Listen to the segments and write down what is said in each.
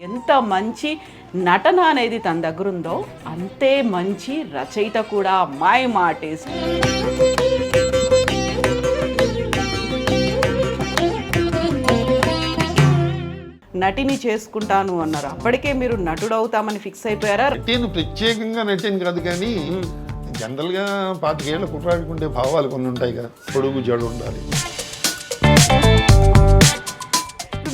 ఎంత మంచి నటన అనేది తన దగ్గర ఉందో అంతే మంచి రచయిత కూడా. Mime artist. నటిని చేసుకుంటాను అన్నారు. అప్పటికే మీరు నటుడు అవుతామని ఫిక్స్ అయిపోయారా? నటిని ప్రత్యేకంగా నటిని కాదు కానీ జనరల్గా 25 ఏళ్ళ కుట్రాడికి ఉండే భావాలు కొన్ని ఉంటాయి కదా, పొడుగు జడు ఉండాలి.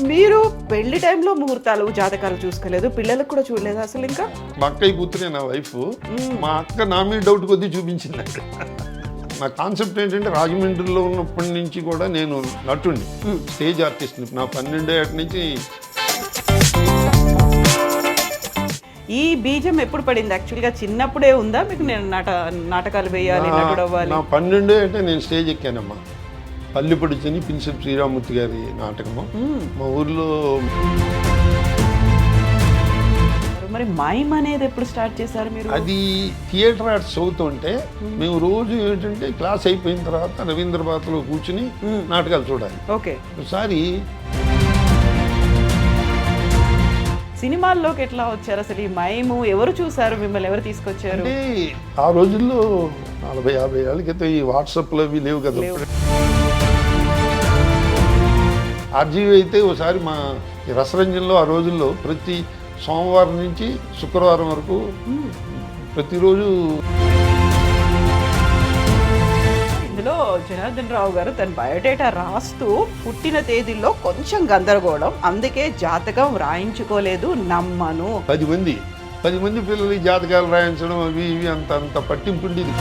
మీరు పెళ్లి టైంలో ముహూర్తాలు జాతకాలు చూసుకోలేదు, పిల్లలకు కూడా చూడలేదు అసలు? ఇంకా మా అక్కయ్య కూతురే నా వైఫ్. మా అక్క నా మీద డౌట్ కొద్దీ చూపించింది. నా కాన్సెప్ట్ ఏంటంటే రాజమండ్రిలో ఉన్నప్పటి నుంచి కూడా నేను నటుడిని, స్టేజ్ ఆర్టిస్ట్ని. నా 12 ఏళ్ళ నుంచి. ఈ బీజం ఎప్పుడు పడింది? యాక్చువల్గా చిన్నప్పుడే ఉందా మీకు? నేను నాటకాలు వేయాలి, నటుడు అవ్వాలి? నా 12 అంటే నేను స్టేజ్ ఎక్కానమ్మా. పల్లిపొడిచని పిన్సిప్ శ్రీరామూర్తి గారి నాటకము మా ఊర్లో. మరి మైమ్ అనేది ఎప్పుడు స్టార్ట్ చేశారు మీరు? అది థియేటర్ ఆర్ట్స్ చదువుతుంటే మేము రోజు ఏంటంటే క్లాస్ అయిపోయిన తర్వాత రవీంద్ర భారతిలో కూర్చుని నాటకాలు చూడాలి. ఓకే. ఒకసారి సినిమాల్లోకి ఎట్లా వచ్చారు అసలు? ఈ మైము ఎవరు చూసారు మిమ్మల్ని? ఎవరు తీసుకొచ్చారు? అంటే ఆ రోజుల్లో 40-50 ఏళ్ళ క్రితం ఈ వాట్సాప్లు అవి లేవు కదా. ఆర్జీవి అయితే ఒకసారి మా రసరంజన్లో ఆ రోజుల్లో ప్రతి సోమవారం నుంచి శుక్రవారం వరకు ప్రతిరోజు. ఇందులో జనార్దన్ రావు గారు తన బయోడేటా రాస్తూ పుట్టిన తేదీల్లో కొంచెం గందరగోళం, అందుకే జాతకం రాయించుకోలేదు, నమ్మను. 10 మంది పిల్లలు ఈ జాతకాలు రాయించడం అవి ఇవి అంత పట్టింపు ఉండేది.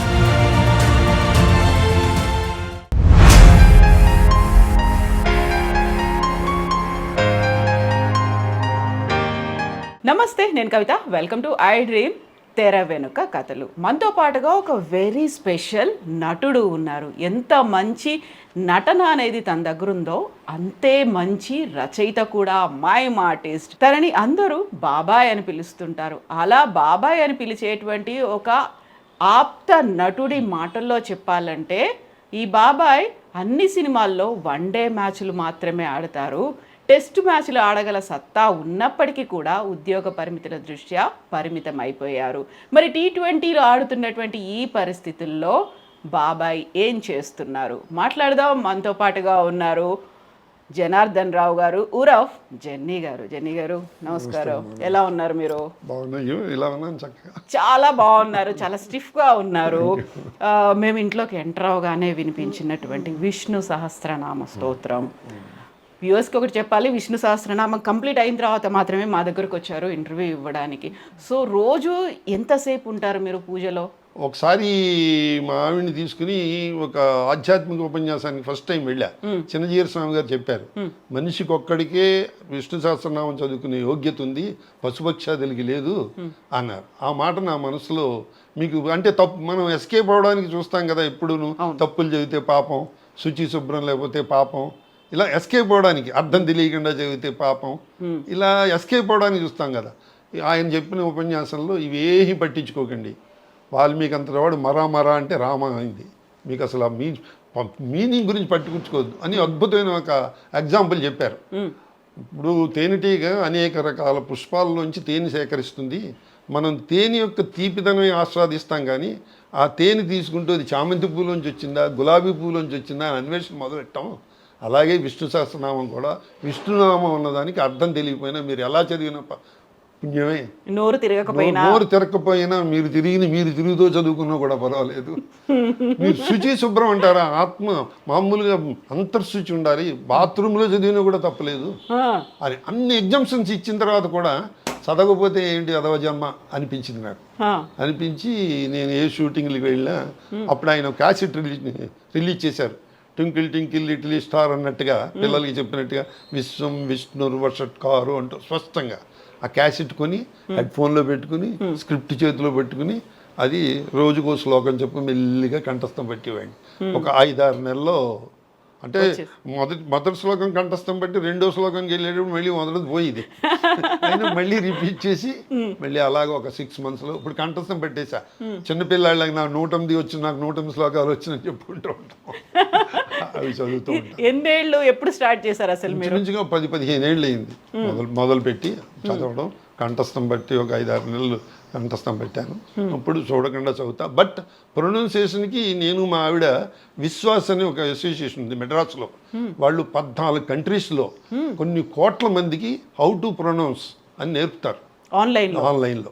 నమస్తే, నేను కవిత. వెల్కమ్ టు ఐ డ్రీమ్ తెర వెనుక కథలు. మనతో పాటుగా ఒక వెరీ స్పెషల్ నటుడు ఉన్నారు. ఎంత మంచి నటన అనేది తన దగ్గర ఉందో అంతే మంచి రచయిత కూడా. Mime artist. తనని అందరూ బాబాయ్ అని పిలుస్తుంటారు. అలా బాబాయ్ అని పిలిచేటువంటి ఒక ఆప్త నటుడి మాటల్లో చెప్పాలంటే ఈ బాబాయ్ అన్ని సినిమాల్లో 1 డే మ్యాచ్లు మాత్రమే ఆడతారు. టెస్ట్ మ్యాచ్లు ఆడగల సత్తా ఉన్నప్పటికీ కూడా ఉద్యోగ పరిమితుల దృష్ట్యా పరిమితం అయిపోయారు. మరి T20లో ఆడుతున్నటువంటి ఈ పరిస్థితుల్లో బాబాయ్ ఏం చేస్తున్నారు? మాట్లాడదాం. మనతో పాటుగా ఉన్నారు జనార్దన్ రావు గారు, ఉరఫ్ జెన్నీ గారు. జెన్నీ గారు నమస్కారం. ఎలా ఉన్నారు మీరు? చాలా బాగున్నారు. చాలా స్టిఫ్గా ఉన్నారు. మేము ఇంట్లోకి ఎంటర్ అవగానే వినిపించినటువంటి విష్ణు సహస్రనామ స్తోత్రం. వ్యూవర్స్కి ఒకటి చెప్పాలి, విష్ణు సహస్రనామం కంప్లీట్ అయిన తర్వాత మాత్రమే మా దగ్గరకు వచ్చారు ఇంటర్వ్యూ ఇవ్వడానికి. సో రోజు ఎంతసేపు ఉంటారు మీరు పూజలో? ఒకసారి మా ఆవిడ్ని తీసుకుని ఒక ఆధ్యాత్మిక ఉపన్యాసానికి ఫస్ట్ టైం వెళ్ళా. చిన్నజీర స్వామి గారు చెప్పారు, మనిషికి ఒక్కడికే విష్ణు సహస్రనామం చదువుకునే యోగ్యత ఉంది, పశుపక్షాదులకి లేదు అన్నారు. ఆ మాట నా మనసులో, మీకు అంటే తప్పు మనం ఎస్కేప్ అవడానికి చూస్తాం కదా ఎప్పుడూను, తప్పులు చదివితే పాపం, శుచి శుభ్రం లేకపోతే పాపం, ఇలా ఎస్కేప్ అవడానికి, అర్థం తెలియకుండా చదివితే పాపం, ఇలా ఎస్కేప్ అవడానికి చూస్తాం కదా. ఆయన చెప్పిన ఉపన్యాసంలో ఇవేమీ పట్టించుకోకండి, వాల్మీకి అంతవాడు మరా అంటే రామ అయింది, మీకు అసలు ఆ మీనింగ్ గురించి పట్టించుకోవద్దు అని అద్భుతమైన ఒక ఎగ్జాంపుల్ చెప్పారు. ఇప్పుడు తేనెటీగ అనేక రకాల పుష్పాలలోంచి తేనె సేకరిస్తుంది. మనం తేనె యొక్క తీపిదనమే ఆస్వాదిస్తాం కానీ ఆ తేనె తీసుకుంటూ అది చామంతి పూలోంచి వచ్చిందా, గులాబీ పూలోంచి వచ్చిందా అని అన్వేషణ మొదలెట్టాం. అలాగే విష్ణు సహస్రనామం కూడా, విష్ణునామం ఉన్నదానికి అర్థం తెలియకపోయినా మీరు ఎలా చదివిన పుణ్యమే. నోరు తిరగకపోయినా మీరు తిరుగుతూ చదువుకున్నా కూడా పర్వాలేదు. మీరు శుచి శుభ్రం అంటారా, ఆత్మ మామూలుగా అంతర్శుచి ఉండాలి, బాత్రూంలో చదివినా కూడా తప్పలేదు. అది అన్ని ఎగ్జామ్షన్స్ ఇచ్చిన తర్వాత కూడా చదవకపోతే ఏంటి అదవ జన్మ అనిపించింది నాకు. అనిపించి నేను ఏ షూటింగ్కి వెళ్ళినా అప్పుడు ఆయన క్యాసెట్ రిలీజ్ చేశారు. ట్వింకిల్ ట్వింకిల్ లిటిల్ స్టార్ అన్నట్టుగా పిల్లలకి చెప్పినట్టుగా విశ్వం విష్ణుర్వషట్కారు అంటూ స్పష్టంగా ఆ క్యాసెట్ కొని హెడ్ఫోన్లో పెట్టుకుని స్క్రిప్ట్ చేతిలో పెట్టుకుని అది రోజుకో శ్లోకం చెప్పి మెల్లిగా కంఠస్థం పెట్టేవాడిని. ఒక 5-6 నెలల్లో అంటే మొదటి శ్లోకం కంఠస్థం బట్టి రెండో శ్లోకంకి వెళ్ళేటప్పుడు మళ్ళీ మొదటిది పోయింది. అయినా మళ్ళీ రిపీట్ చేసి మళ్ళీ అలాగ ఒక 6 monthsలో ఇప్పుడు కంఠస్థం పెట్టేశా. చిన్నపిల్లాళ్ళకి నాకు 108 వచ్చి నాకు 108 శ్లోకాలు వచ్చినని చెప్పుకుంటూ ఉంటాం. అవి చదువుతూ ఉంటాను. ఎన్నేళ్ళు ఎప్పుడు స్టార్ట్ చేశారు అసలు మీరు? ఇంచుమించుగా 10-15 ఏళ్ళు అయింది మొదలుపెట్టి చదవడం. కంఠస్థం బట్టి ఒక 5-6 నెలలు కంఠస్థం పెట్టాను. అప్పుడు చూడకుండా చదువుతా. బట్ ప్రొనౌన్సియేషన్కి నేను మా ఆవిడ విశ్వాస్ అని ఒక అసోసియేషన్ ఉంది మెడ్రాస్లో. వాళ్ళు 14 కంట్రీస్లో కొన్ని కోట్ల మందికి హౌ టు ప్రొనౌన్స్ అని నేర్పుతారు ఆన్లైన్లో.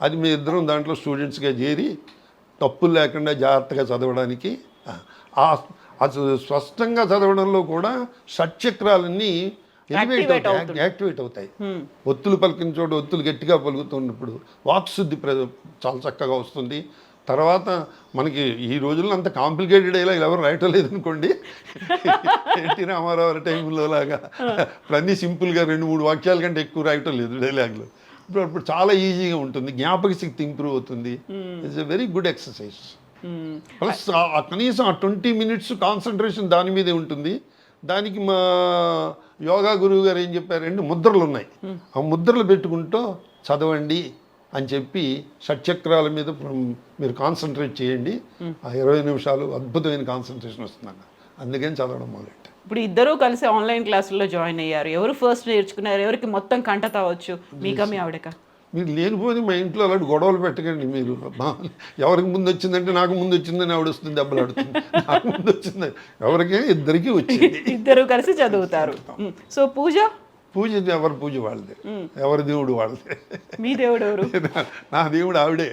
అది మీ ఇద్దరం దాంట్లో స్టూడెంట్స్గా చేరి తప్పులు లేకుండా జాగ్రత్తగా చదవడానికి అసలు స్పష్టంగా చదవడంలో కూడా షట్చక్రాలన్నీ యాక్టివేట్ అవుతాయి. ఒత్తులు పలికిన చోట ఒత్తులు గట్టిగా పలుకుతున్నప్పుడు వాక్శుద్ధి చాలా చక్కగా వస్తుంది. తర్వాత మనకి ఈ రోజుల్లో అంత కాంప్లికేటెడ్ అయ్యేలా ఎవరు రాయటం లేదనుకోండి. ఎన్టీ రామారావు టైంలో లాగా అన్నీ సింపుల్గా 2-3 వాక్యాల కంటే ఎక్కువ రాయటం లేదు డైలాగ్లో. ఇప్పుడు చాలా ఈజీగా ఉంటుంది, జ్ఞాపక శక్తి ఇంప్రూవ్ అవుతుంది. It's a very good exercise. Plus కనీసం ఆ 20 minutes కాన్సన్ట్రేషన్ దాని మీదే ఉంటుంది. దానికి మా యోగా గురువు గారు ఏం చెప్పారంటే ముద్రలు ఉన్నాయి, ఆ ముద్రలు పెట్టుకుంటూ చదవండి అని చెప్పి షట్చక్రాల మీద మీరు కాన్సన్ట్రేట్ చేయండి, ఆ 20 నిమిషాలు అద్భుతమైన కాన్సన్ట్రేషన్ వస్తుందన్న. అందుకని చదవడం మొదలెట్టాను. ఇప్పుడు ఇద్దరూ కలిసి ఆన్లైన్ క్లాసుల్లో జాయిన్ అయ్యారు. ఎవరు ఫస్ట్ నేర్చుకున్నారు? ఎవరికి మొత్తం కంటత వచ్చు, మీకా మీ ఆవిడకా? మీరు లేనిపోని మా ఇంట్లో అలాంటి గొడవలు పెట్టకండి. మీరు ఎవరికి ముందు వచ్చిందంటే నాకు ముందు వచ్చిందని ఆవిడ వస్తుంది, దెబ్బలు ఆడుతుంది. నాకు ముందు వచ్చింది ఎవరికైనా ఇద్దరికి వచ్చింది. ఇద్దరు కలిసి చదువుతారు. సో పూజ ఎవరి పూజ వాళ్ళదే, ఎవరి దేవుడు వాళ్ళదే. మీ దేవుడు ఎవరు? నా దేవుడు ఆవిడే.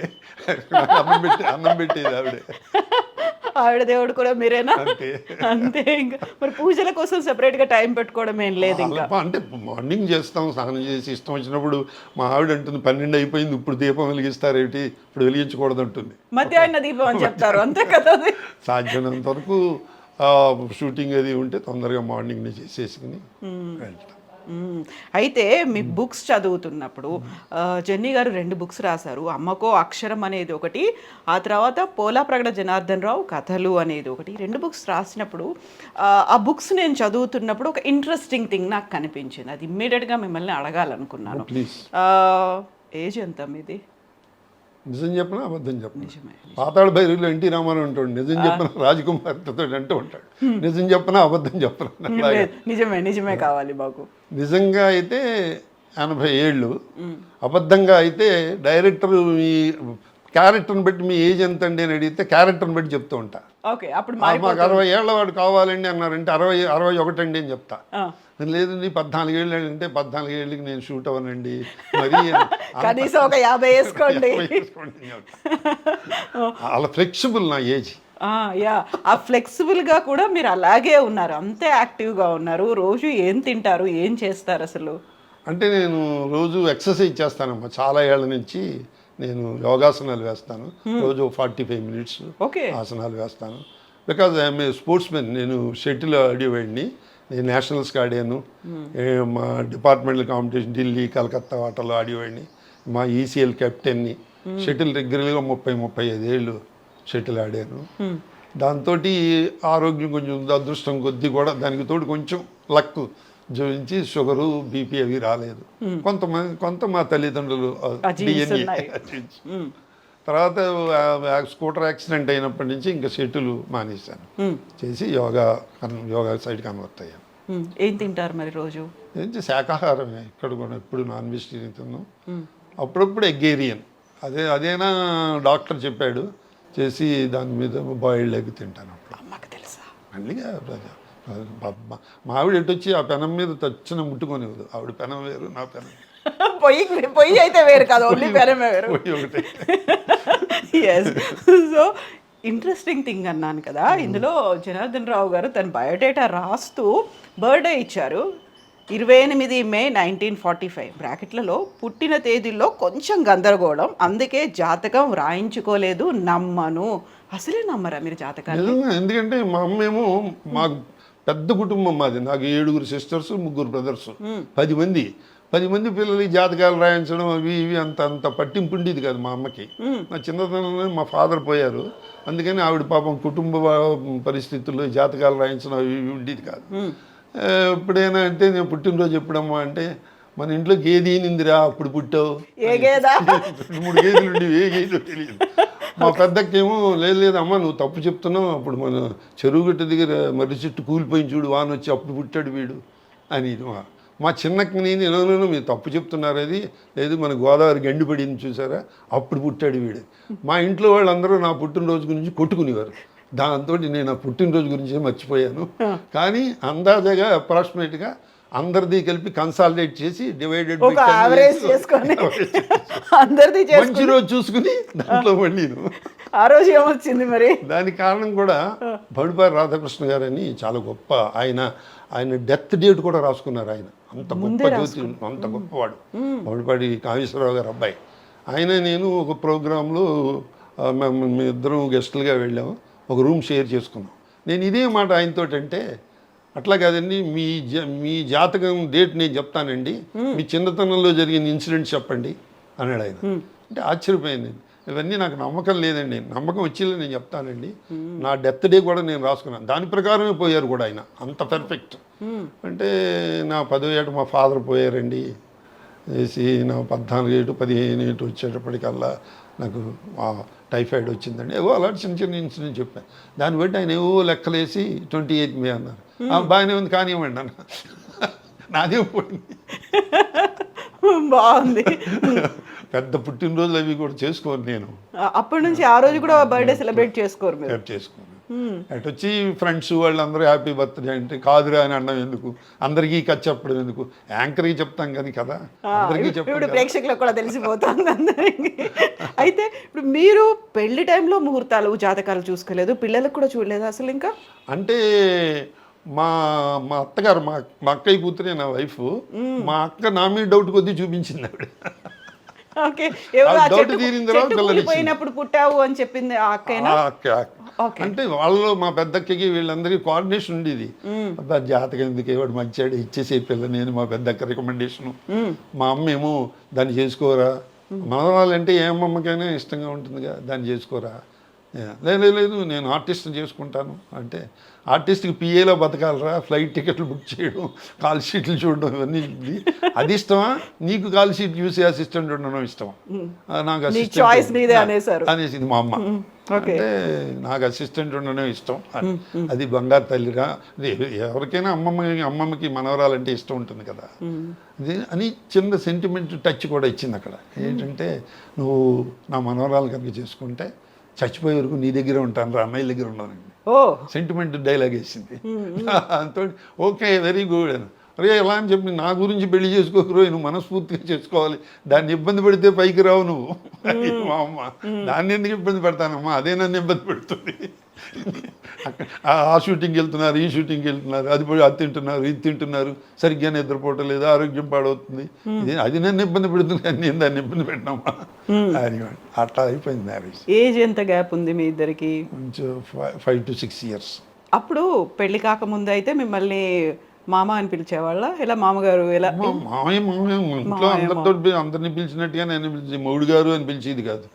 అన్నం పెట్టేది ఆవిడే. ఆవిడ దేవుడు కూడా మీరేనా? అంతే. ఇంకా మరి పూజల కోసం సెపరేట్గా టైం పెట్టుకోవడం ఏం లేదు ఇంకా? అంటే మార్నింగ్ చేస్తాం, స్నానం చేసి ఇష్టం వచ్చినప్పుడు. మా ఆవిడ అంటుంది 12 అయిపోయింది, ఇప్పుడు దీపం వెలిగిస్తారేంటి, ఇప్పుడు వెలిగించకూడదు అంటుంది. మధ్యాహ్న దీపం అని చెప్తారు, అంతే కదా? సాధ్యమైనంత వరకు షూటింగ్ అది ఉంటే తొందరగా మార్నింగ్ చేసేసుకుని వెళ్తాం. అయితే మీ బుక్స్ చదువుతున్నప్పుడు జెన్నీ గారు 2 బుక్స్ రాశారు. అమ్మకో అక్షరం అనేది ఒకటి, ఆ తర్వాత పోలాప్రగడ జనార్దన్ రావు కథలు అనేది ఒకటి. 2 బుక్స్ రాసినప్పుడు ఆ బుక్స్ నేను చదువుతున్నప్పుడు ఒక ఇంట్రెస్టింగ్ థింగ్ నాకు కనిపించింది. అది ఇమ్మీడియట్గా మిమ్మల్ని అడగాలనుకున్నాను. ఏజ్ ఎంత మీది? నిజం చెప్పినా అబద్ధం చెప్పిన పాతాళ భైరవిలో ఎన్టీ రామారావు అంటాడు, నిజం చెప్పిన రాజకుమార్తో అంటూ ఉంటాడు. నిజం చెప్పినా అబద్ధం చెప్పిన నిజమే కావాలి మాకు. నిజంగా అయితే 80 ఏళ్ళు, అబద్ధంగా అయితే డైరెక్టర్ మీ క్యారెక్టర్ని బట్టి మీ ఏజ్ ఎంత అండి అని అడిగితే క్యారెక్టర్ని బట్టి చెప్తూ ఉంటా. మాకు 60 ఏళ్ళ వాడు కావాలండి అన్నారంటే 61 అండి అని చెప్తా. లేదండి 14 ఏళ్ళు అంటే 14 ఏళ్ళకి నేను షూట్ అవ్వనండి, మరి కనీసం ఒక 50 వేసుకోండి. అలా ఫ్లెక్సిబుల్ నా ఏజ్. ఆ ఫ్లెక్సిబుల్గా కూడా మీరు అలాగే ఉన్నారు, అంతే యాక్టివ్గా ఉన్నారు. రోజు ఏం తింటారు, ఏం చేస్తారు అసలు? అంటే నేను రోజు ఎక్సర్సైజ్ చేస్తానమ్మా. చాలా ఏళ్ళ నుంచి నేను యోగాసనాలు వేస్తాను. రోజు 45 minutes ఆసనాలు వేస్తాను. Because I'm a sports men. నేను షటిల్ ఆడేవాడిని, నేను నేషనల్స్కి ఆడాను. మా డిపార్ట్మెంటల్ కాంపిటీషన్ ఢిల్లీ, కలకత్తా వాటర్లో ఆడేవాడిని. మా ఈసీఎల్ కెప్టెన్ని. షటిల్ రెగ్యులర్గా 30-35 ఏళ్ళు షటిల్ ఆడాను. దాంతో ఆరోగ్యం కొంచెం అదృష్టం కొద్దీ కూడా దానికి తోడు కొంచెం లక్ జోడించి షుగరు, బీపీ అవి రాలేదు. కొంత మా తల్లిదండ్రులు తర్వాత స్కూటర్ యాక్సిడెంట్ అయినప్పటి నుంచి ఇంకా షటిల్ మానేశాను చేసి యోగా సైడ్ కన్వర్ట్ అయ్యాను. ఏం తింటారు మరి రోజు? ఏంటి శాకాహారమే. ఇక్కడ కూడా ఎప్పుడు నాన్ వెజిటేరియన్ తిన్నాం, అప్పుడప్పుడు ఎగ్గేరియన్. అదేనా డాక్టర్ చెప్పాడు చేసి, దాని మీద బాయిల్డ్ ఎగ్ తింటాను. అమ్మకి తెలుసా? మళ్ళీగా మా ఆవిడ ఎటు వచ్చి ఆ పెనం మీద తచ్చిన ముట్టుకొనివ్వదు. ఆవిడ పెనం వేరు, నా పెనం పొయ్యి అయితే వేరు కాదు, ఓన్లీ పెనమే వేరు. సో ఇంట్రెస్టింగ్ థింగ్ అన్నాను కదా, ఇందులో జనార్దన్ రావు గారు తన బయోడేటా రాస్తూ బర్త్డే ఇచ్చారు. 28 May 1945. బ్రాకెట్లలో పుట్టిన తేదీల్లో కొంచెం గందరగోళం, అందుకే జాతకం రాయించుకోలేదు, నమ్మను. అసలే నమ్మరా మీరు జాతకాలు? ఎందుకంటే మా అమ్మేమో, మాకు పెద్ద కుటుంబం మాది. నాకు 7 సిస్టర్స్, 3 బ్రదర్స్, 10 మంది పిల్లలకి జాతకాలు రాయించడం అవి ఇవి అంత పట్టింపు ఉండేది కాదు మా అమ్మకి. నా చిన్నతనంలో మా ఫాదర్ పోయారు, అందుకని ఆవిడ పాపం కుటుంబ పరిస్థితుల్లో జాతకాలు రాయించడం అవి ఇవి ఉండేది కాదు. ఎప్పుడైనా అంటే నేను పుట్టినరోజు ఎప్పుడమ్మా అంటే, మన ఇంట్లో గేదె ఈనిందిరా, అప్పుడు పుట్టావు. 3 గేదెలు ఉండేవి, ఏ గేదెలు తెలియదు. మా పెద్దకేమో లేదు అమ్మ నువ్వు తప్పు చెప్తున్నావు, అప్పుడు మన చెరువు గట్ట దగ్గర మర్రి చెట్టు కూలిపోయింది చూడు, వాన వచ్చి అప్పుడు పుట్టాడు వీడు అని. మా చిన్నకి నేను మీరు తప్పు చెప్తున్నారు, అది లేదు మన గోదావరి గండి పడింది చూసారా, అప్పుడు పుట్టాడు వీడు. మా ఇంట్లో వాళ్ళందరూ నా పుట్టినరోజు గురించి కొట్టుకునేవారు. దాంతో నేను ఆ పుట్టినరోజు గురించి మర్చిపోయాను. కానీ అందాజగా అప్రాక్సిమేట్గా అందరిది కలిపి కన్సాలిడేట్ చేసి డివైడెడ్ మంచి రోజు చూసుకుని దాంట్లో పడిను. ఆ రోజు ఏమొచ్చింది మరి? దానికి కారణం కూడా బడుపారి రాధాకృష్ణ గారని చాలా గొప్ప ఆయన డెత్ డేట్ కూడా రాసుకున్నారు. ఆయన అంత గొప్ప జ్యోతి, అంత గొప్పవాడు బడుపాడి కామేశ్వరరావు గారు అబ్బాయి. ఆయన నేను ఒక ప్రోగ్రాంలో మేము ఇద్దరం గెస్టులుగా వెళ్ళాము, ఒక రూమ్ షేర్ చేసుకున్నాం. నేను ఇదే మాట ఆయనతో అంటే, అట్లా కాదండి మీ జాతకం డేట్ నేను చెప్తానండి, మీ చిన్నతనంలో జరిగిన ఇన్సిడెంట్స్ చెప్పండి అన్నాడు ఆయన. అంటే ఆశ్చర్యపోయింది. ఇవన్నీ నాకు నమ్మకం లేదండి, నమ్మకం వచ్చేలా నేను చెప్తానండి, నా డెత్ డే కూడా నేను రాసుకున్నాను, దాని ప్రకారమే పోయారు కూడా ఆయన, అంత పర్ఫెక్ట్. అంటే నా 10వ ఏట మా ఫాదర్ పోయారండి వేసి, నా 14 ఏటు 15 ఏటు వచ్చేటప్పటికల్లా నాకు టైఫాయిడ్ వచ్చిందండి, ఏవో అలాంటి చిన్న చిన్న ఇన్సిడెంట్ చెప్పాను. దాన్ని బట్టి ఆయన ఏవో లెక్కలేసి 28 మే అన్నారు. బాగానే ఉంది కానివ్వండి అన్న, నాదే పోయింది. బాగుంది. పెద్ద పుట్టినరోజులు అవి కూడా చేసుకోను నేను. అప్పటి నుంచి ఆ రోజు కూడా బర్త్డే సెలబ్రేట్ చేసుకోరు మీరు? చేసుకోను. అటు వచ్చి ఫ్రెండ్స్ వాళ్ళందరూ హ్యాపీ బర్త్డే అంటే కాదురా అని అనడం ఎందుకు, అందరికీ కథ చెప్పడం ఎందుకు, యాంకర్కి చెప్తాం కానీ కదా అందరికీ చెప్పాలి. ఇప్పుడు ప్రేక్షకులకు కూడా తెలిసిపోతుంది అందరికి. అయితే ఇప్పుడు మీరు పెళ్లి టైంలో ముహూర్తాలు జాతకాలు చూసుకోలేదు, పిల్లలకు కూడా చూడలేదు అసలు ఇంకా? అంటే మా అత్తగారు, మా అక్కయ్య కూతురే నా వైఫ్, మా అక్క నా మీద డౌట్ కొద్దీ చూపించింది ఆవిడ. డౌట్ తీరిన తర్వాత పోయినప్పుడు పుట్టావు అని చెప్పింది ఆ అక్కయ్యనా? అంటే వాళ్ళు మా పెద్దక్కకి వీళ్ళందరికీ కోఆర్డినేషన్ ఉండేది. జాతకం ఎందుకు వాడు మంచివాడు ఇచ్చేసే పిల్ల, నేను మా పెద్దక్క రికమెండేషను. మా అమ్మ ఏమో దాన్ని చేసుకోరా, మనవాళ్ళంటే ఏ అమ్మమ్మకైనా ఇష్టంగా ఉంటుందిగా, దాన్ని చేసుకోరా. లేదు నేను ఆర్టిస్ట్ని చేసుకుంటాను అంటే, ఆర్టిస్ట్కి పిఏలో బతకాలరా, ఫ్లైట్ టికెట్లు బుక్ చేయడం, కాల్ షీట్లు చూడడం ఇవన్నీ అది ఇష్టమా, నీకు కాల్ షీట్ చూసి అసిస్టెంట్ ఉండడం ఇష్టమా? నాకు అసిస్టెంట్ అనేసింది మా అమ్మ. అంటే నాకు అసిస్టెంట్ ఉండడం ఇష్టం, అది బంగారు తల్లిరా. ఎవరికైనా అమ్మమ్మకి మనవరాలంటే ఇష్టం ఉంటుంది కదా అది అని చిన్న సెంటిమెంట్ టచ్ కూడా ఇచ్చింది అక్కడ. ఏంటంటే నువ్వు నా మనవరాలు కనుక చేసుకుంటే చచ్చిపోయే వరకు నీ దగ్గర ఉంటాను రా, అమ్మాయిల దగ్గర ఉన్నానండి. సెంటిమెంట్ డైలాగ్ వేసింది. అంతో ఓకే వెరీ గుడ్ అని. అరే ఎలా అని చెప్పి నా గురించి పెళ్లి చేసుకోకరు, నువ్వు మనస్ఫూర్తిగా చేసుకోవాలి, దాన్ని ఇబ్బంది పెడితే పైకి రావు నువ్వు. మా అమ్మ దాన్ని ఎందుకు ఇబ్బంది పెడతానమ్మా, అదే నన్ను ఇబ్బంది పెడుతుంది. ఆ షూటింగ్కి వెళ్తున్నారు, ఈ షూటింగ్కి వెళ్తున్నారు, అది తింటున్నారు, ఇది తింటున్నారు, సరిగ్గా నిద్రపోవటం లేదు, ఆరోగ్యం పాడవుతుంది, అది నన్ను ఇబ్బంది పెడుతుంది, నేను దాన్ని ఇబ్బంది పెట్టినామా అని. అట్లా అయిపోయింది మ్యారేజ్. ఏజ్ ఎంత గ్యాప్ ఉంది మీ ఇద్దరికి? కొంచెం 5 to 6 years. అప్పుడు పెళ్లి కాకముందు అయితే మిమ్మల్ని మామ అని పిలిచేవాళ్ళ, ఇలా మామగారు ఎలా? మామయ్య ఇంట్లో అందరిని పిలిచినట్టుగా నేను పిలిచి మౌడు గారు అని పిలిచేది కాదు,